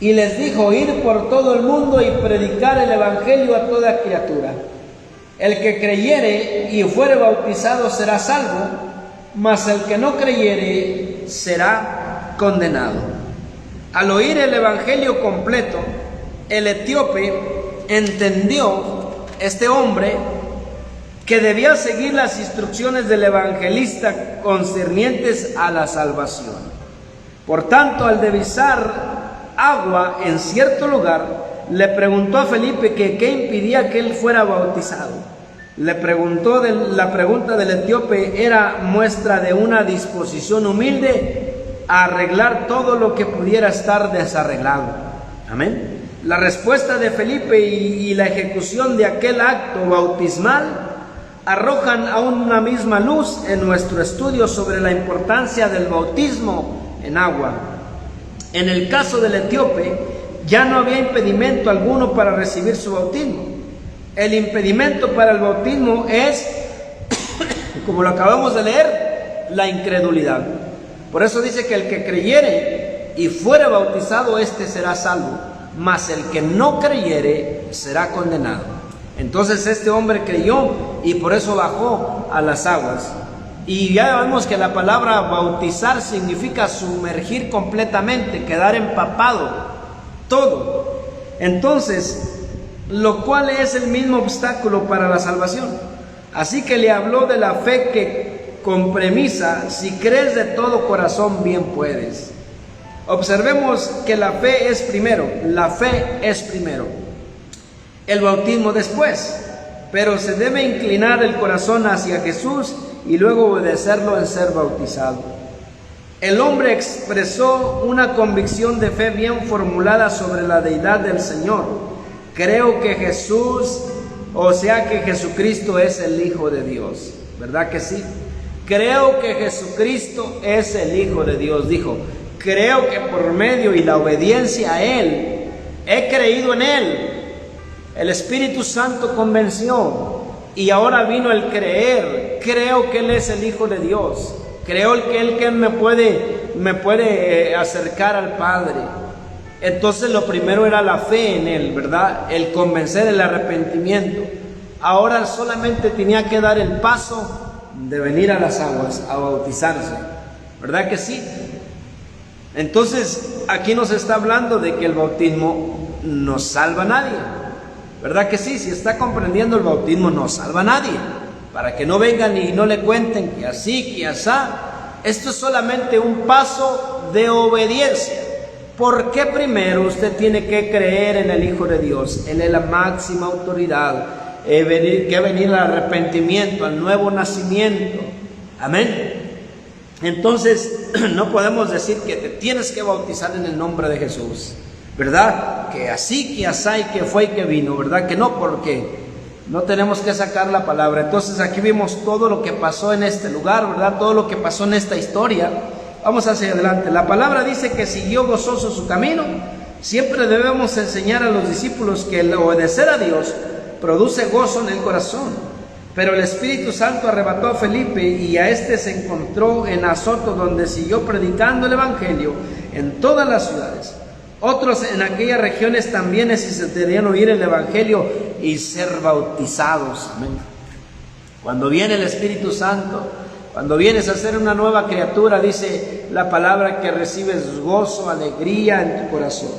Y les dijo: ir por todo el mundo y predicar el evangelio a toda criatura. El que creyere y fuere bautizado será salvo, mas el que no creyere será condenado. Al oír el evangelio completo, el etíope entendió, este hombre, que debía seguir las instrucciones del evangelista concernientes a la salvación. Por tanto, al divisar agua en cierto lugar, le preguntó a Felipe que qué impidía que él fuera bautizado. La pregunta del etíope era muestra de una disposición humilde a arreglar todo lo que pudiera estar desarreglado. Amén. La respuesta de Felipe y la ejecución de aquel acto bautismal arrojan a una misma luz en nuestro estudio sobre la importancia del bautismo en agua. En el caso del etíope, ya no había impedimento alguno para recibir su bautismo. El impedimento para el bautismo es, como lo acabamos de leer, la incredulidad. Por eso dice que el que creyere y fuere bautizado, éste será salvo, mas el que no creyere será condenado. Entonces este hombre creyó y por eso bajó a las aguas. Y ya vemos que la palabra bautizar significa sumergir completamente, quedar empapado, todo. Entonces, lo cual es el mismo obstáculo para la salvación. Así que le habló de la fe que con premisa: si crees de todo corazón, bien puedes. Observemos que la fe es primero, el bautismo después, pero se debe inclinar el corazón hacia Jesús y luego obedecerlo en ser bautizado. El hombre expresó una convicción de fe bien formulada sobre la deidad del Señor. Creo que que Jesucristo es el Hijo de Dios. ¿Verdad que sí? Creo que Jesucristo es el Hijo de Dios. Dijo: creo que por medio y la obediencia a Él, he creído en Él. El Espíritu Santo convenció y ahora vino el creer. Creo que Él es el Hijo de Dios. Creo que Él me puede acercar al Padre. Entonces lo primero era la fe en Él, ¿verdad? El convencer, el arrepentimiento. Ahora solamente tenía que dar el paso de venir a las aguas a bautizarse. ¿Verdad que sí? Entonces aquí nos está hablando de que el bautismo no salva a nadie. ¿Verdad que sí? Si está comprendiendo, el bautismo no salva a nadie. Para que no vengan y no le cuenten que así, que asá. Esto es solamente un paso de obediencia. ¿Por qué primero usted tiene que creer en el Hijo de Dios? Él es la máxima autoridad. Que venir al arrepentimiento, al nuevo nacimiento. Amén. Entonces no podemos decir que te tienes que bautizar en el nombre de Jesús, ¿verdad? Que así, que asá y que fue y que vino, ¿verdad? Que no, porque no tenemos que sacar la palabra. Entonces aquí vimos todo lo que pasó en este lugar, ¿verdad? Todo lo que pasó en esta historia. Vamos hacia adelante. La palabra dice que siguió gozoso su camino. Siempre debemos enseñar a los discípulos que el obedecer a Dios produce gozo en el corazón. Pero el Espíritu Santo arrebató a Felipe y a este se encontró en Azoto, donde siguió predicando el evangelio en todas las ciudades. Otros en aquellas regiones también necesitarían oír el evangelio y ser bautizados. Amén. Cuando viene el Espíritu Santo, cuando vienes a ser una nueva criatura, dice la palabra que recibes gozo, alegría en tu corazón.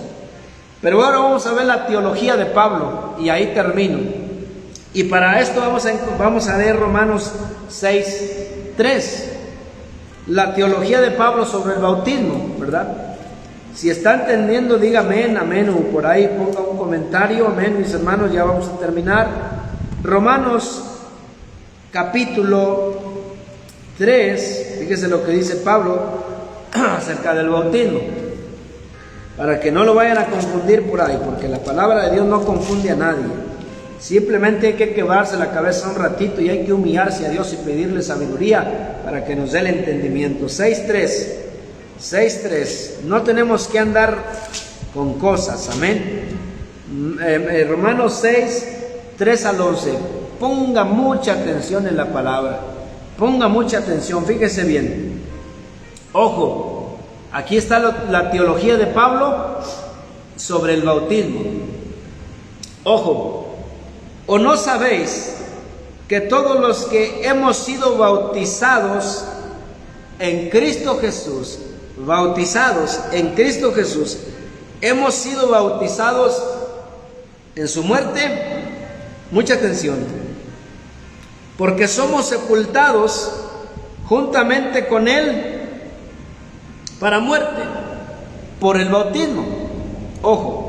Pero ahora vamos a ver la teología de Pablo y ahí termino. Y para esto vamos a leer Romanos 6:3. La teología de Pablo sobre el bautismo, ¿verdad? Si está entendiendo, diga amén, amén, o por ahí ponga un comentario, amén, mis hermanos, ya vamos a terminar. Romanos capítulo 3, fíjese lo que dice Pablo acerca del bautismo, para que no lo vayan a confundir por ahí, porque la palabra de Dios no confunde a nadie. Simplemente hay que quebrarse la cabeza un ratito y hay que humillarse a Dios y pedirle sabiduría para que nos dé el entendimiento. 6.3. No tenemos que andar con cosas, amén. Romanos 6, 3-11. Ponga mucha atención en la palabra. Ponga mucha atención, fíjese bien. Ojo, aquí está la teología de Pablo sobre el bautismo. Ojo, ¿o no sabéis que todos los que hemos sido bautizados en Cristo Jesús, hemos sido bautizados en su muerte? Mucha atención. Porque somos sepultados juntamente con Él para muerte por el bautismo. Ojo,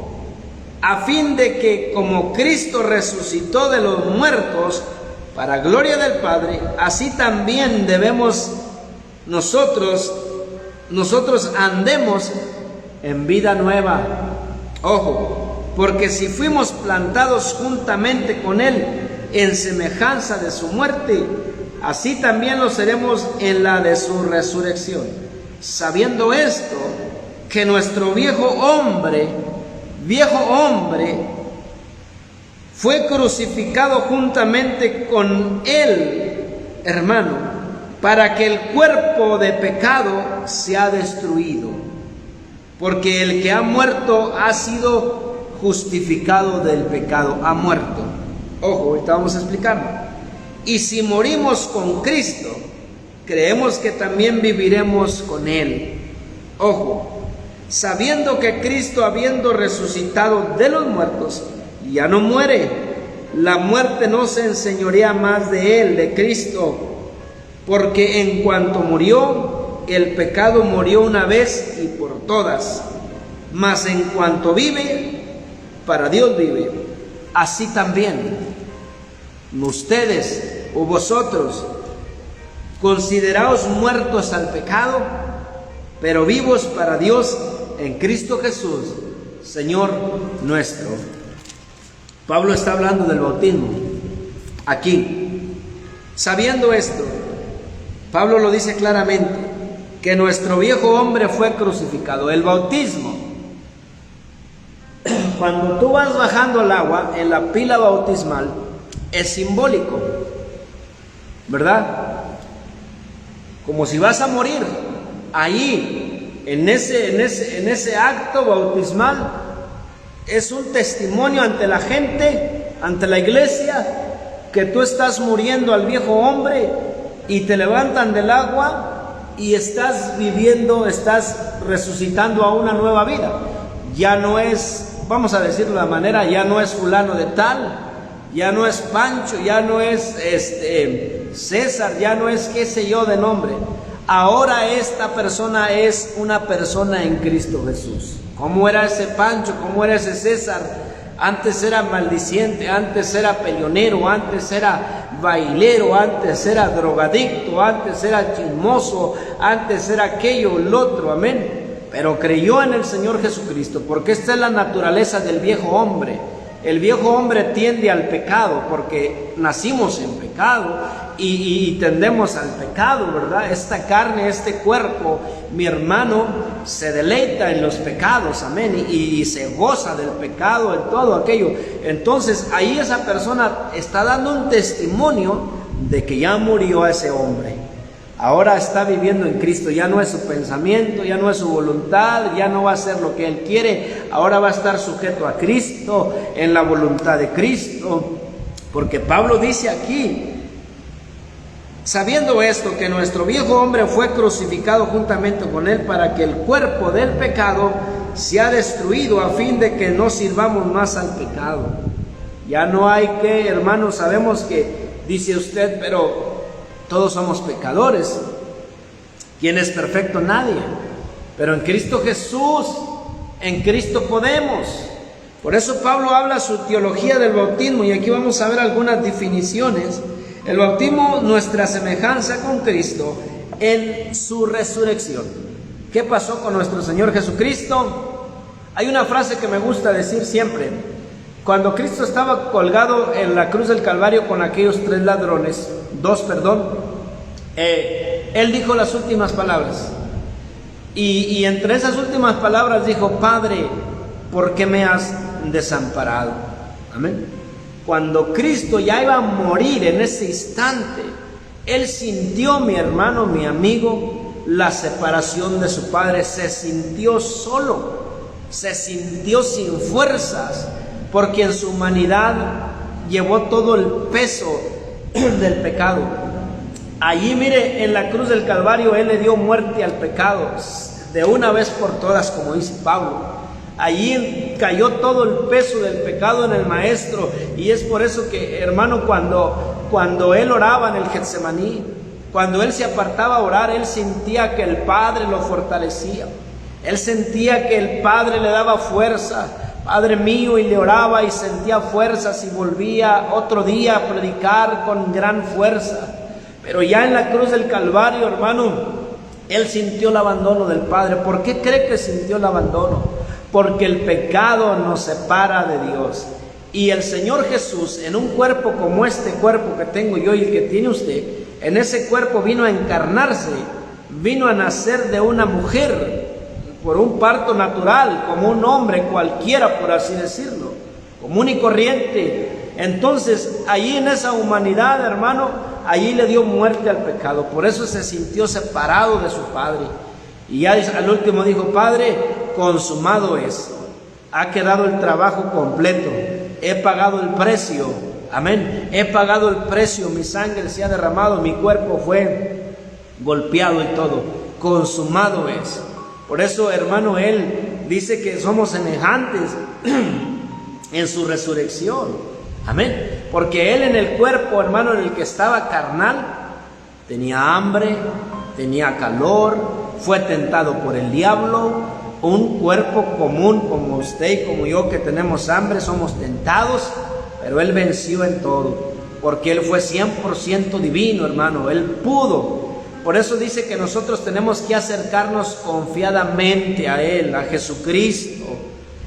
a fin de que como Cristo resucitó de los muertos para gloria del Padre, así también debemos nosotros andemos en vida nueva. Ojo, porque si fuimos plantados juntamente con Él en semejanza de su muerte, así también lo seremos en la de su resurrección. Sabiendo esto, que nuestro viejo hombre fue crucificado juntamente con Él, hermano, para que el cuerpo de pecado sea destruido, porque el que ha muerto ha sido justificado del pecado, ha muerto. Ojo, ahorita vamos a explicarlo. Y si morimos con Cristo, creemos que también viviremos con Él. Ojo, sabiendo que Cristo, habiendo resucitado de los muertos, ya no muere, la muerte no se enseñorea más de Él, de Cristo, porque en cuanto murió, el pecado murió una vez y por todas, mas en cuanto vive, para Dios vive. Así también, ustedes o vosotros, consideraos muertos al pecado, pero vivos para Dios en Cristo Jesús, Señor nuestro. Pablo está hablando del bautismo aquí. Sabiendo esto, Pablo lo dice claramente, que nuestro viejo hombre fue crucificado. El bautismo, cuando tú vas bajando al agua en la pila bautismal, es simbólico, ¿verdad? Como si vas a morir. Ahí, en ese acto bautismal, es un testimonio ante la gente, ante la iglesia, que tú estás muriendo al viejo hombre y te levantan del agua y estás viviendo, estás resucitando a una nueva vida. Ya no es, vamos a decirlo de la manera, ya no es fulano de tal, ya no es Pancho, ya no es César, ya no es qué sé yo de nombre. Ahora esta persona es una persona en Cristo Jesús. ¿Cómo era ese Pancho? ¿Cómo era ese César? Antes era maldiciente, antes era peleonero, antes era bailero, antes era drogadicto, antes era chismoso, antes era aquello, el otro, amén. Pero creyó en el Señor Jesucristo, porque esta es la naturaleza del viejo hombre. El viejo hombre tiende al pecado porque nacimos en pecado y tendemos al pecado, ¿verdad? Esta carne, este cuerpo, mi hermano, se deleita en los pecados, amén, y se goza del pecado, en todo aquello. Entonces ahí esa persona está dando un testimonio de que ya murió a ese hombre. Ahora está viviendo en Cristo, ya no es su pensamiento, ya no es su voluntad, ya no va a hacer lo que él quiere, ahora va a estar sujeto a Cristo, en la voluntad de Cristo, porque Pablo dice aquí, sabiendo esto, que nuestro viejo hombre fue crucificado juntamente con él para que el cuerpo del pecado sea destruido, a fin de que no sirvamos más al pecado. Ya no hay que, hermanos, sabemos que, dice usted, pero todos somos pecadores. ¿Quién es perfecto? Nadie. Pero en Cristo Jesús, en Cristo podemos. Por eso Pablo habla su teología del bautismo, y aquí vamos a ver algunas definiciones. El bautismo, nuestra semejanza con Cristo en su resurrección. ¿Qué pasó con nuestro Señor Jesucristo? Hay una frase que me gusta decir siempre. Cuando Cristo estaba colgado en la cruz del Calvario con aquellos dos, Él dijo las últimas palabras. Y entre esas últimas palabras dijo: Padre, ¿por qué me has desamparado? Amén. Cuando Cristo ya iba a morir en ese instante, Él sintió, mi hermano, mi amigo, la separación de su Padre. Se sintió solo, se sintió sin fuerzas, porque en su humanidad llevó todo el peso del pecado. Allí, mire, en la cruz del Calvario, Él le dio muerte al pecado de una vez por todas, como dice Pablo. Allí cayó todo el peso del pecado en el Maestro. Y es por eso que, hermano, cuando Él oraba en el Getsemaní, cuando Él se apartaba a orar, Él sentía que el Padre lo fortalecía. Él sentía que el Padre le daba fuerza. Padre mío, y le oraba y sentía fuerzas y volvía otro día a predicar con gran fuerza. Pero ya en la cruz del Calvario, hermano, Él sintió el abandono del Padre. ¿Por qué cree que sintió el abandono? Porque el pecado nos separa de Dios. Y el Señor Jesús, en un cuerpo como este cuerpo que tengo yo y el que tiene usted, en ese cuerpo vino a encarnarse, vino a nacer de una mujer por un parto natural, como un hombre cualquiera, por así decirlo, común y corriente. Entonces, allí en esa humanidad, hermano, allí le dio muerte al pecado. Por eso se sintió separado de su Padre. Y ya al último dijo: Padre, consumado es. Ha quedado el trabajo completo. He pagado el precio. Amén. He pagado el precio. Mi sangre se ha derramado. Mi cuerpo fue golpeado y todo. Consumado es. Por eso, hermano, Él dice que somos semejantes en su resurrección. Amén. Porque Él en el cuerpo, hermano, en el que estaba carnal, tenía hambre, tenía calor, fue tentado por el diablo. Un cuerpo común como usted y como yo, que tenemos hambre, somos tentados, pero Él venció en todo, porque Él fue 100% divino, hermano. Él pudo. Por eso dice que nosotros tenemos que acercarnos confiadamente a Él, a Jesucristo.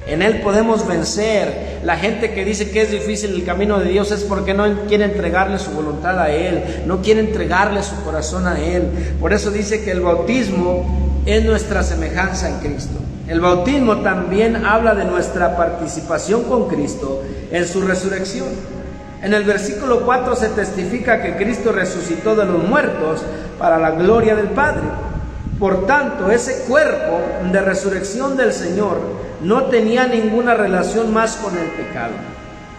En Él podemos vencer. La gente que dice que es difícil el camino de Dios es porque no quiere entregarle su voluntad a Él, no quiere entregarle su corazón a Él. Por eso dice que el bautismo es nuestra semejanza en Cristo. El bautismo también habla de nuestra participación con Cristo en su resurrección. En el versículo 4 se testifica que Cristo resucitó de los muertos para la gloria del Padre. Por tanto, ese cuerpo de resurrección del Señor no tenía ninguna relación más con el pecado.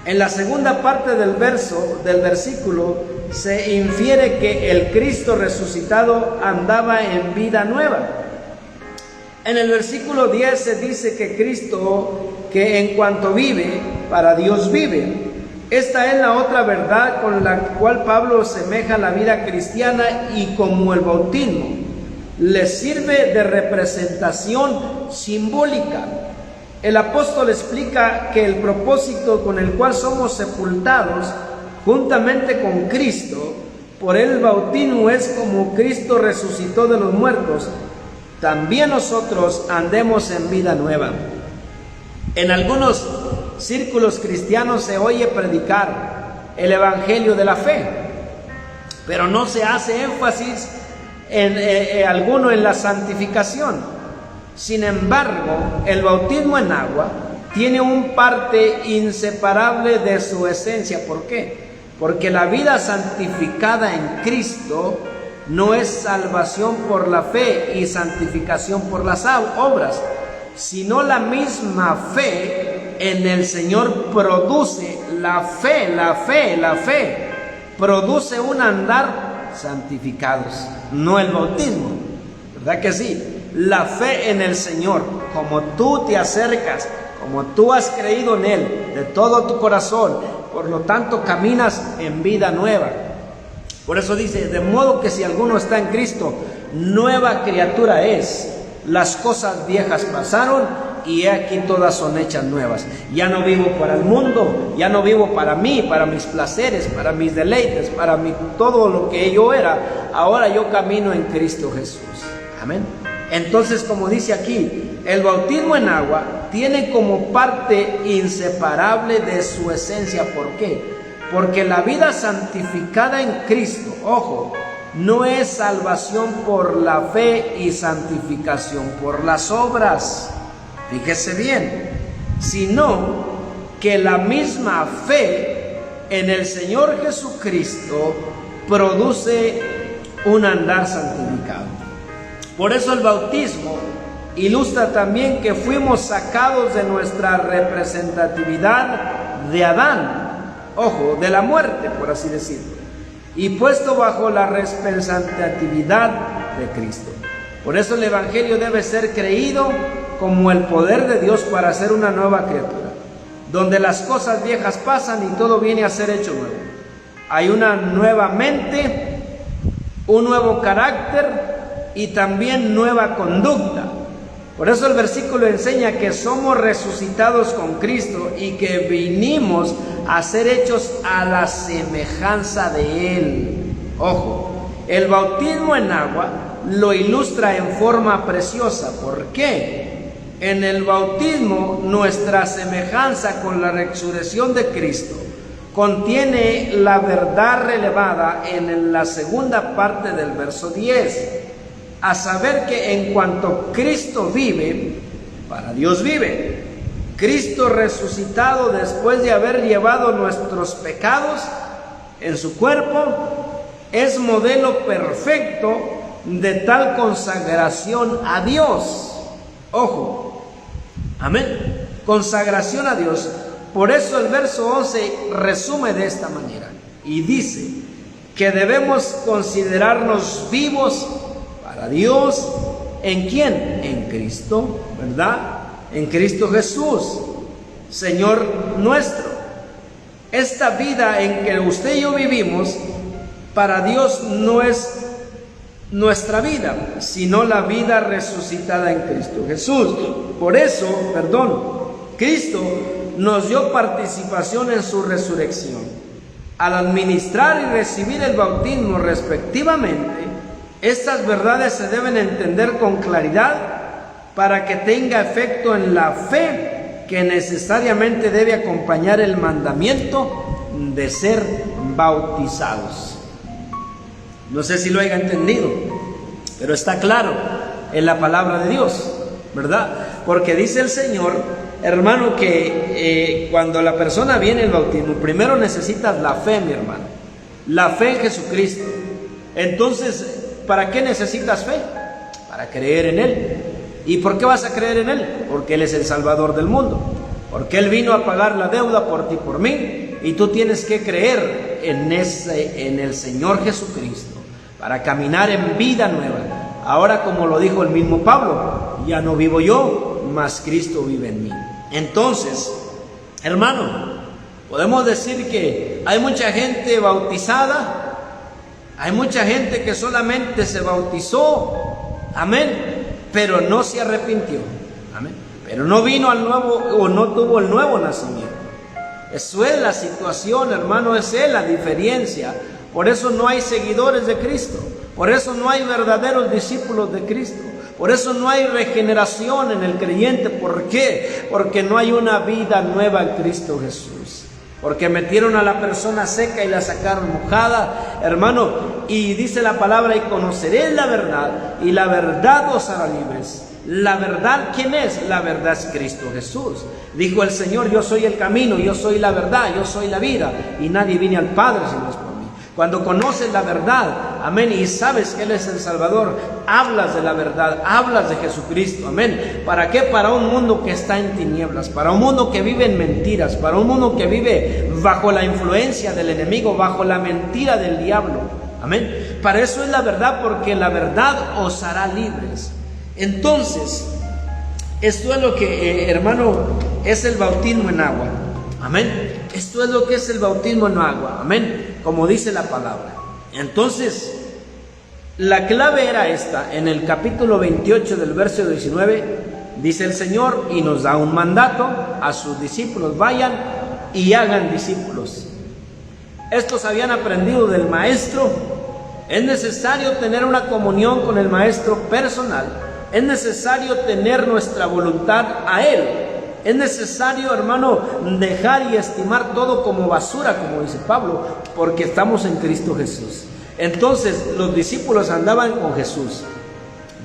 En la segunda parte del versículo se infiere que el Cristo resucitado andaba en vida nueva. En el versículo 10 se dice que Cristo, que en cuanto vive, para Dios vive. Esta es la otra verdad con la cual Pablo semeja la vida cristiana, y como el bautismo le sirve de representación simbólica. El apóstol explica que el propósito con el cual somos sepultados juntamente con Cristo por el bautismo es como Cristo resucitó de los muertos, también nosotros andemos en vida nueva. En algunos círculos cristianos se oye predicar el evangelio de la fe, pero no se hace énfasis alguno en la santificación. Sin embargo, el bautismo en agua tiene un parte inseparable de su esencia. ¿Por qué? Porque la vida santificada en Cristo no es salvación por la fe y santificación por las obras, sino la misma fe en el Señor produce la fe produce un andar santificados, no el bautismo, ¿verdad que sí? La fe en el Señor, como tú te acercas, como tú has creído en Él de todo tu corazón, por lo tanto caminas en vida nueva. Por eso dice: de modo que si alguno está en Cristo, nueva criatura es. Las cosas viejas pasaron y he aquí todas son hechas nuevas. Ya no vivo para el mundo, ya no vivo para mí, para mis placeres, para mis deleites, para todo lo que yo era. Ahora yo camino en Cristo Jesús. Amén. Entonces, como dice aquí, el bautismo en agua tiene como parte inseparable de su esencia. ¿Por qué? Porque la vida santificada en Cristo, ojo, no es salvación por la fe y santificación por las obras, fíjese bien, sino que la misma fe en el Señor Jesucristo produce un andar santificado. Por eso el bautismo ilustra también que fuimos sacados de nuestra representatividad de Adán, ojo, de la muerte, por así decirlo, y puesto bajo la representatividad de Cristo. Por eso el Evangelio debe ser creído como el poder de Dios para hacer una nueva criatura, donde las cosas viejas pasan y todo viene a ser hecho nuevo. Hay una nueva mente, un nuevo carácter y también nueva conducta. Por eso el versículo enseña que somos resucitados con Cristo y que vinimos a ser hechos a la semejanza de Él. Ojo, el bautismo en agua lo ilustra en forma preciosa. ¿Por qué? En el bautismo nuestra semejanza con la resurrección de Cristo contiene la verdad relevada en la segunda parte del verso 10. A saber que en cuanto Cristo vive, para Dios vive. Cristo resucitado después de haber llevado nuestros pecados en su cuerpo, es modelo perfecto de tal consagración a Dios. Ojo, amén, consagración a Dios. Por eso el verso 11 resume de esta manera y dice que debemos considerarnos vivos para Dios. ¿En quién? En Cristo, ¿verdad? En Cristo Jesús, Señor nuestro. Esta vida en que usted y yo vivimos, para Dios no es nuestra vida, sino la vida resucitada en Cristo Jesús. Por eso, Cristo nos dio participación en su resurrección. Al administrar y recibir el bautismo respectivamente, estas verdades se deben entender con claridad para que tenga efecto en la fe que necesariamente debe acompañar el mandamiento de ser bautizados. No sé si lo haya entendido, pero está claro en la palabra de Dios, ¿verdad? Porque dice el Señor, hermano, que cuando la persona viene al bautismo, primero necesitas la fe, mi hermano, la fe en Jesucristo. Entonces, ¿para qué necesitas fe? Para creer en Él. ¿Y por qué vas a creer en Él? Porque Él es el Salvador del mundo, porque Él vino a pagar la deuda por ti y por mí, y tú tienes que creer en el Señor Jesucristo para caminar en vida nueva. Ahora, como lo dijo el mismo Pablo, ya no vivo yo, mas Cristo vive en mí. Entonces, hermano, podemos decir que hay mucha gente bautizada, hay mucha gente que solamente se bautizó, amén, pero no se arrepintió, amén, pero no vino al nuevo o no tuvo el nuevo nacimiento. Eso es la situación, hermano, esa es la diferencia. Por eso no hay seguidores de Cristo, por eso no hay verdaderos discípulos de Cristo, por eso no hay regeneración en el creyente. ¿Por qué? Porque no hay una vida nueva en Cristo Jesús. Porque metieron a la persona seca y la sacaron mojada, hermano. Y dice la palabra, y conoceréis la verdad, y la verdad os hará libres. La verdad, ¿quién es? La verdad es Cristo Jesús. Dijo el Señor, yo soy el camino, yo soy la verdad, yo soy la vida, y nadie viene al Padre si no es por mí. Cuando conoces la verdad, amén, y sabes que Él es el Salvador, hablas de la verdad, hablas de Jesucristo, amén. ¿Para qué? Para un mundo que está en tinieblas, para un mundo que vive en mentiras, para un mundo que vive bajo la influencia del enemigo, bajo la mentira del diablo, amén. Para eso es la verdad, porque la verdad os hará libres. Entonces, esto es lo que, hermano, es el bautismo en agua, amén. Esto es lo que es el bautismo en agua, amén, como dice la palabra. Entonces, la clave era esta. En el capítulo 28 del verso 19, dice el Señor y nos da un mandato a sus discípulos: vayan y hagan discípulos. Estos habían aprendido del Maestro. Es necesario tener una comunión con el Maestro personal. Es necesario tener nuestra voluntad a Él. Es necesario, hermano, dejar y estimar todo como basura, como dice Pablo, porque estamos en Cristo Jesús. Entonces los discípulos andaban con Jesús,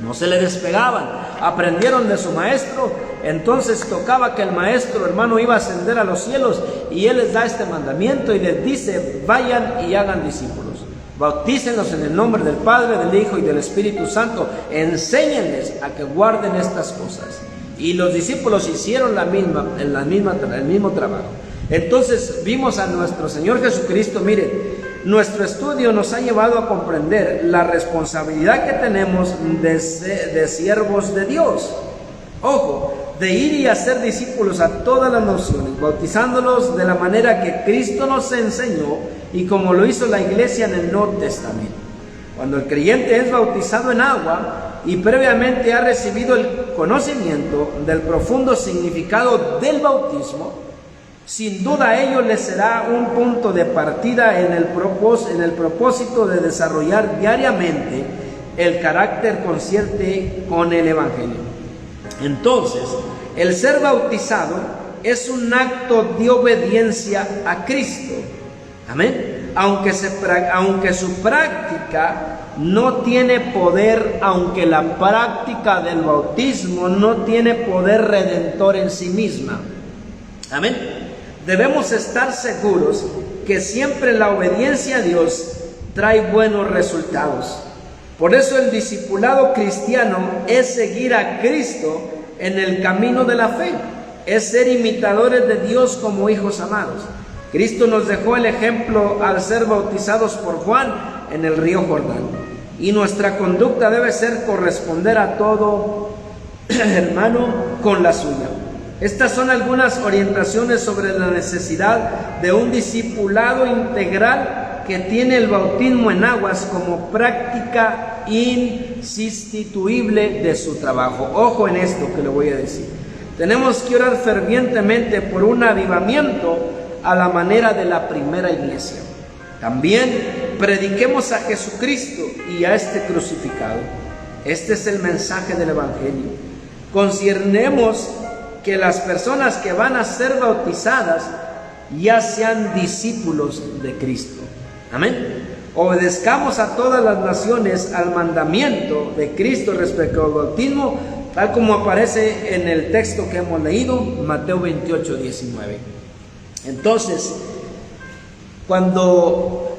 no se le despegaban, aprendieron de su maestro. Entonces tocaba que el maestro, hermano, iba a ascender a los cielos, y Él les da este mandamiento y les dice: vayan y hagan discípulos, bautícenlos en el nombre del Padre, del Hijo y del Espíritu Santo, enséñenles a que guarden estas cosas. Y los discípulos hicieron el mismo trabajo. Entonces vimos a nuestro Señor Jesucristo. Miren, nuestro estudio nos ha llevado a comprender la responsabilidad que tenemos de siervos de Dios. Ojo, de ir y hacer discípulos a todas las naciones, bautizándolos de la manera que Cristo nos enseñó y como lo hizo la iglesia en el Nuevo Testamento. Cuando el creyente es bautizado en agua y previamente ha recibido el conocimiento del profundo significado del bautismo, sin duda a ello les será un punto de partida en el propósito de desarrollar diariamente el carácter consciente con el Evangelio. Entonces, el ser bautizado es un acto de obediencia a Cristo. Amén. Aunque su práctica no tiene poder, aunque la práctica del bautismo no tiene poder redentor en sí misma. Amén. Debemos estar seguros que siempre la obediencia a Dios trae buenos resultados. Por eso el discipulado cristiano es seguir a Cristo en el camino de la fe, es ser imitadores de Dios como hijos amados. Cristo nos dejó el ejemplo al ser bautizados por Juan en el río Jordán, y nuestra conducta debe ser corresponder a todo, hermano, con la suya. Estas son algunas orientaciones sobre la necesidad de un discipulado integral que tiene el bautismo en aguas como práctica insustituible de su trabajo. Ojo en esto que le voy a decir. Tenemos que orar fervientemente por un avivamiento a la manera de la primera iglesia. También prediquemos a Jesucristo y a este crucificado. Este es el mensaje del Evangelio. Conciernemos que las personas que van a ser bautizadas ya sean discípulos de Cristo. Amén. Obedezcamos a todas las naciones al mandamiento de Cristo respecto al bautismo, tal como aparece en el texto que hemos leído, Mateo 28:19. Entonces, cuando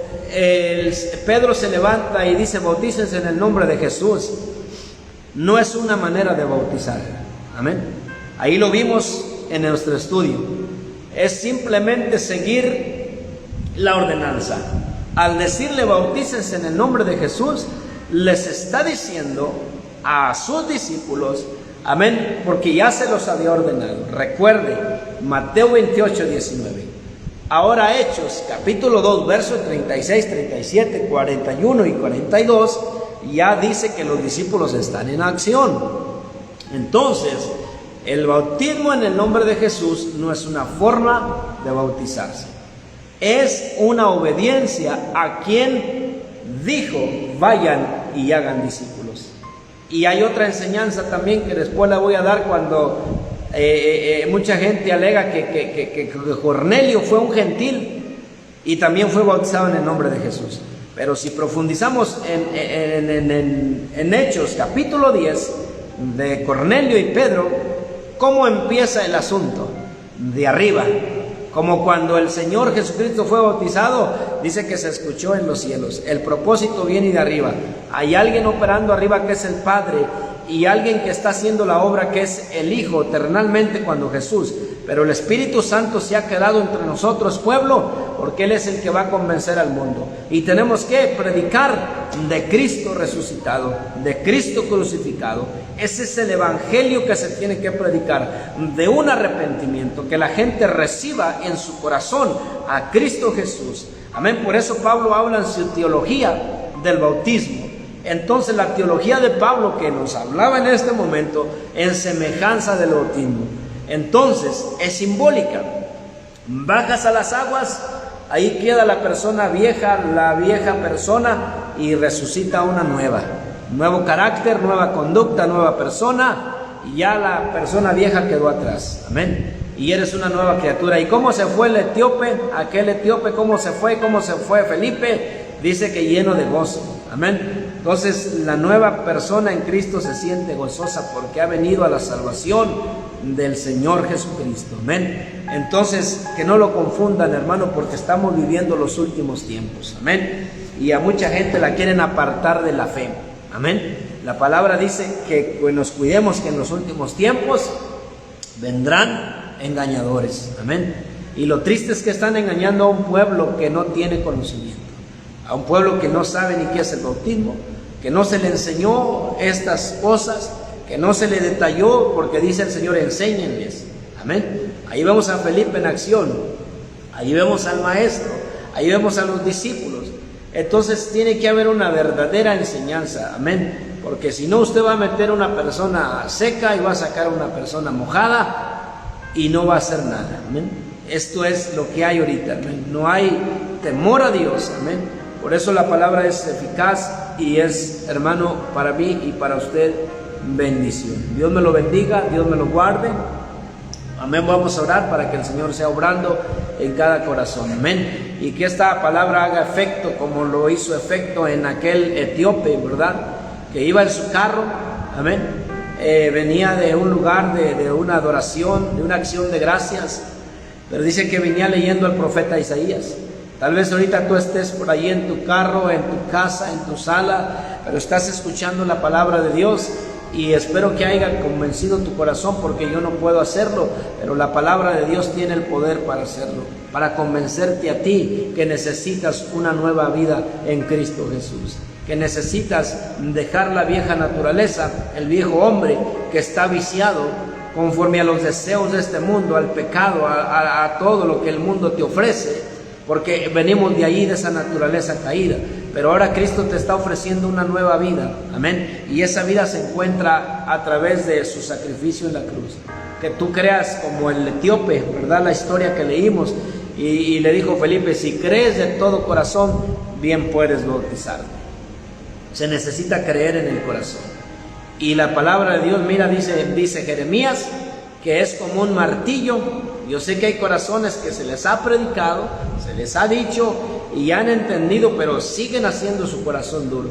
Pedro se levanta y dice: bautícense en el nombre de Jesús, no es una manera de bautizar. Amén. Ahí lo vimos en nuestro estudio. Es simplemente seguir la ordenanza. Al decirle bautícense en el nombre de Jesús, les está diciendo a sus discípulos, amén, porque ya se los había ordenado. Recuerde, Mateo 28:19. Ahora Hechos, capítulo 2, versos 36, 37, 41 y 42, ya dice que los discípulos están en acción. Entonces, el bautismo en el nombre de Jesús no es una forma de bautizarse. Es una obediencia a quien dijo: vayan y hagan discípulos. Y hay otra enseñanza también que después la voy a dar cuando mucha gente alega que Cornelio fue un gentil y también fue bautizado en el nombre de Jesús. Pero si profundizamos en Hechos capítulo 10 de Cornelio y Pedro, ¿cómo empieza el asunto? De arriba. Como cuando el Señor Jesucristo fue bautizado, dice que se escuchó en los cielos. El propósito viene de arriba. Hay alguien operando arriba que es el Padre, y alguien que está haciendo la obra que es el Hijo, eternalmente cuando Jesús. Pero el Espíritu Santo se ha quedado entre nosotros, pueblo, porque Él es el que va a convencer al mundo. Y tenemos que predicar de Cristo resucitado, de Cristo crucificado. Ese es el Evangelio que se tiene que predicar, de un arrepentimiento, que la gente reciba en su corazón a Cristo Jesús. Amén. Por eso Pablo habla en su teología del bautismo. Entonces la teología de Pablo que nos hablaba en este momento en semejanza del bautismo, entonces es simbólica. Bajas a las aguas, ahí queda la persona vieja, la vieja persona, y resucita una nueva. nuevo carácter, nueva conducta, nueva persona, y ya la persona vieja quedó atrás. Amén. Y eres una nueva criatura. ¿Y cómo se fue el etíope? Aquel etíope, ¿cómo se fue? ¿Cómo se fue Felipe? Dice que lleno de gozo. Amén. Entonces la nueva persona en Cristo se siente gozosa porque ha venido a la salvación del Señor Jesucristo. Amén. Entonces que no lo confundan, hermano, porque estamos viviendo los últimos tiempos. Amén. Y a mucha gente la quieren apartar de la fe. Amén. La palabra dice que nos cuidemos, que en los últimos tiempos vendrán engañadores. Amén. Y lo triste es que están engañando a un pueblo que no tiene conocimiento, a un pueblo que no sabe ni qué es el bautismo, que no se le enseñó estas cosas, que no se le detalló, porque dice el Señor, enséñenles. Amén. Ahí vemos a Felipe en acción, ahí vemos al maestro, ahí vemos a los discípulos. Entonces tiene que haber una verdadera enseñanza. Amén. Porque si no, usted va a meter una persona seca y va a sacar una persona mojada y no va a hacer nada. Amén. Esto es lo que hay ahorita. Amén. No hay temor a Dios. Amén. Por eso la palabra es eficaz y es, hermano, para mí y para usted, bendición. Dios me lo bendiga, Dios me lo guarde. Amén. Vamos a orar para que el Señor sea obrando en cada corazón. Amén. Y que esta palabra haga efecto como lo hizo efecto en aquel etíope, ¿verdad? Que iba en su carro. Amén. Venía de un lugar de una adoración, de una acción de gracias. Pero dice que venía leyendo al profeta Isaías. Tal vez ahorita tú estés por ahí en tu carro, en tu casa, en tu sala, pero estás escuchando la palabra de Dios. Y espero que haya convencido tu corazón, porque yo no puedo hacerlo, pero la palabra de Dios tiene el poder para hacerlo, para convencerte a ti que necesitas una nueva vida en Cristo Jesús, que necesitas dejar la vieja naturaleza, el viejo hombre que está viciado conforme a los deseos de este mundo, al pecado, a todo lo que el mundo te ofrece, porque venimos de ahí, de esa naturaleza caída. Pero ahora Cristo te está ofreciendo una nueva vida. Amén. Y esa vida se encuentra a través de su sacrificio en la cruz. Que tú creas como el etíope, ¿verdad? La historia que leímos. Y le dijo Felipe, si crees de todo corazón, bien puedes bautizarte. Se necesita creer en el corazón. Y la palabra de Dios, mira, dice Jeremías, que es como un martillo. Yo sé que hay corazones que se les ha predicado, se les ha dicho y han entendido, pero siguen haciendo su corazón duro.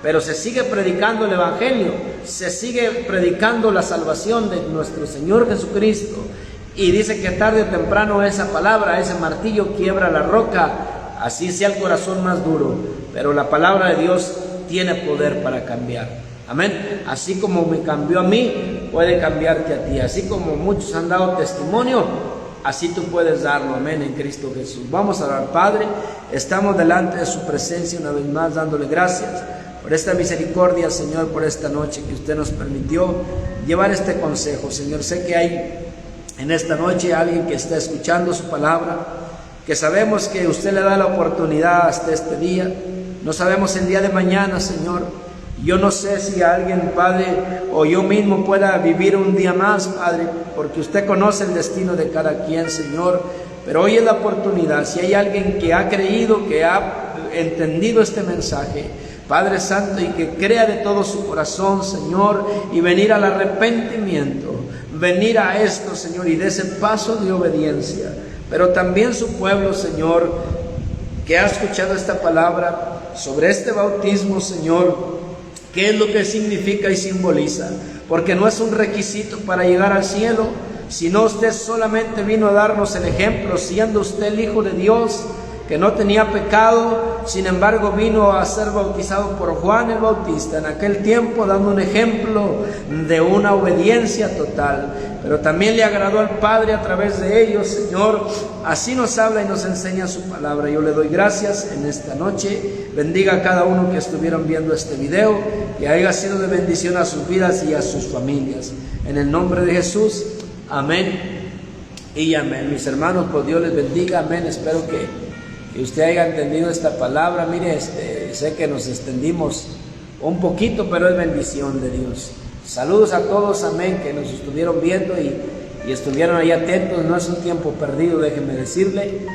Pero se sigue predicando el Evangelio, se sigue predicando la salvación de nuestro Señor Jesucristo. Y dice que tarde o temprano esa palabra, ese martillo quiebra la roca, así sea el corazón más duro. Pero la palabra de Dios tiene poder para cambiar. Amén. Así como me cambió a mí, puede cambiarte a ti. Así como muchos han dado testimonio, así tú puedes darlo. Amén, en Cristo Jesús. Vamos a orar. Padre, estamos delante de su presencia una vez más, dándole gracias por esta misericordia, Señor, por esta noche que usted nos permitió llevar este consejo. Señor, sé que hay en esta noche alguien que está escuchando su palabra, que sabemos que usted le da la oportunidad hasta este día. No sabemos el día de mañana, Señor. Yo no sé si alguien, Padre, o yo mismo pueda vivir un día más, Padre, porque usted conoce el destino de cada quien, Señor. Pero hoy es la oportunidad. Si hay alguien que ha creído, que ha entendido este mensaje, Padre Santo, y que crea de todo su corazón, Señor, y venir al arrepentimiento, venir a esto, Señor, y de ese paso de obediencia. Pero también su pueblo, Señor, que ha escuchado esta palabra sobre este bautismo, Señor, ¿qué es lo que significa y simboliza? Porque no es un requisito para llegar al cielo, sino usted solamente vino a darnos el ejemplo, siendo usted el Hijo de Dios, que no tenía pecado. Sin embargo, vino a ser bautizado por Juan el Bautista en aquel tiempo, dando un ejemplo de una obediencia total. Pero también le agradó al Padre a través de ellos, Señor. Así nos habla y nos enseña su palabra. Yo le doy gracias en esta noche. Bendiga a cada uno que estuvieron viendo este video, que haya sido de bendición a sus vidas y a sus familias. En el nombre de Jesús, amén y amén. Mis hermanos, pues Dios les bendiga, amén. Espero que usted haya entendido esta palabra. Mire, sé que nos extendimos un poquito, pero es bendición de Dios. Saludos a todos, amén, que nos estuvieron viendo y estuvieron ahí atentos. No es un tiempo perdido, déjeme decirle,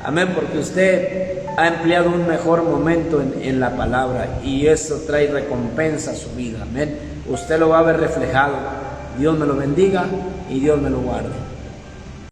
amén, porque usted ha empleado un mejor momento en la palabra, y eso trae recompensa a su vida. Amén. Usted lo va a ver reflejado. Dios me lo bendiga y Dios me lo guarde.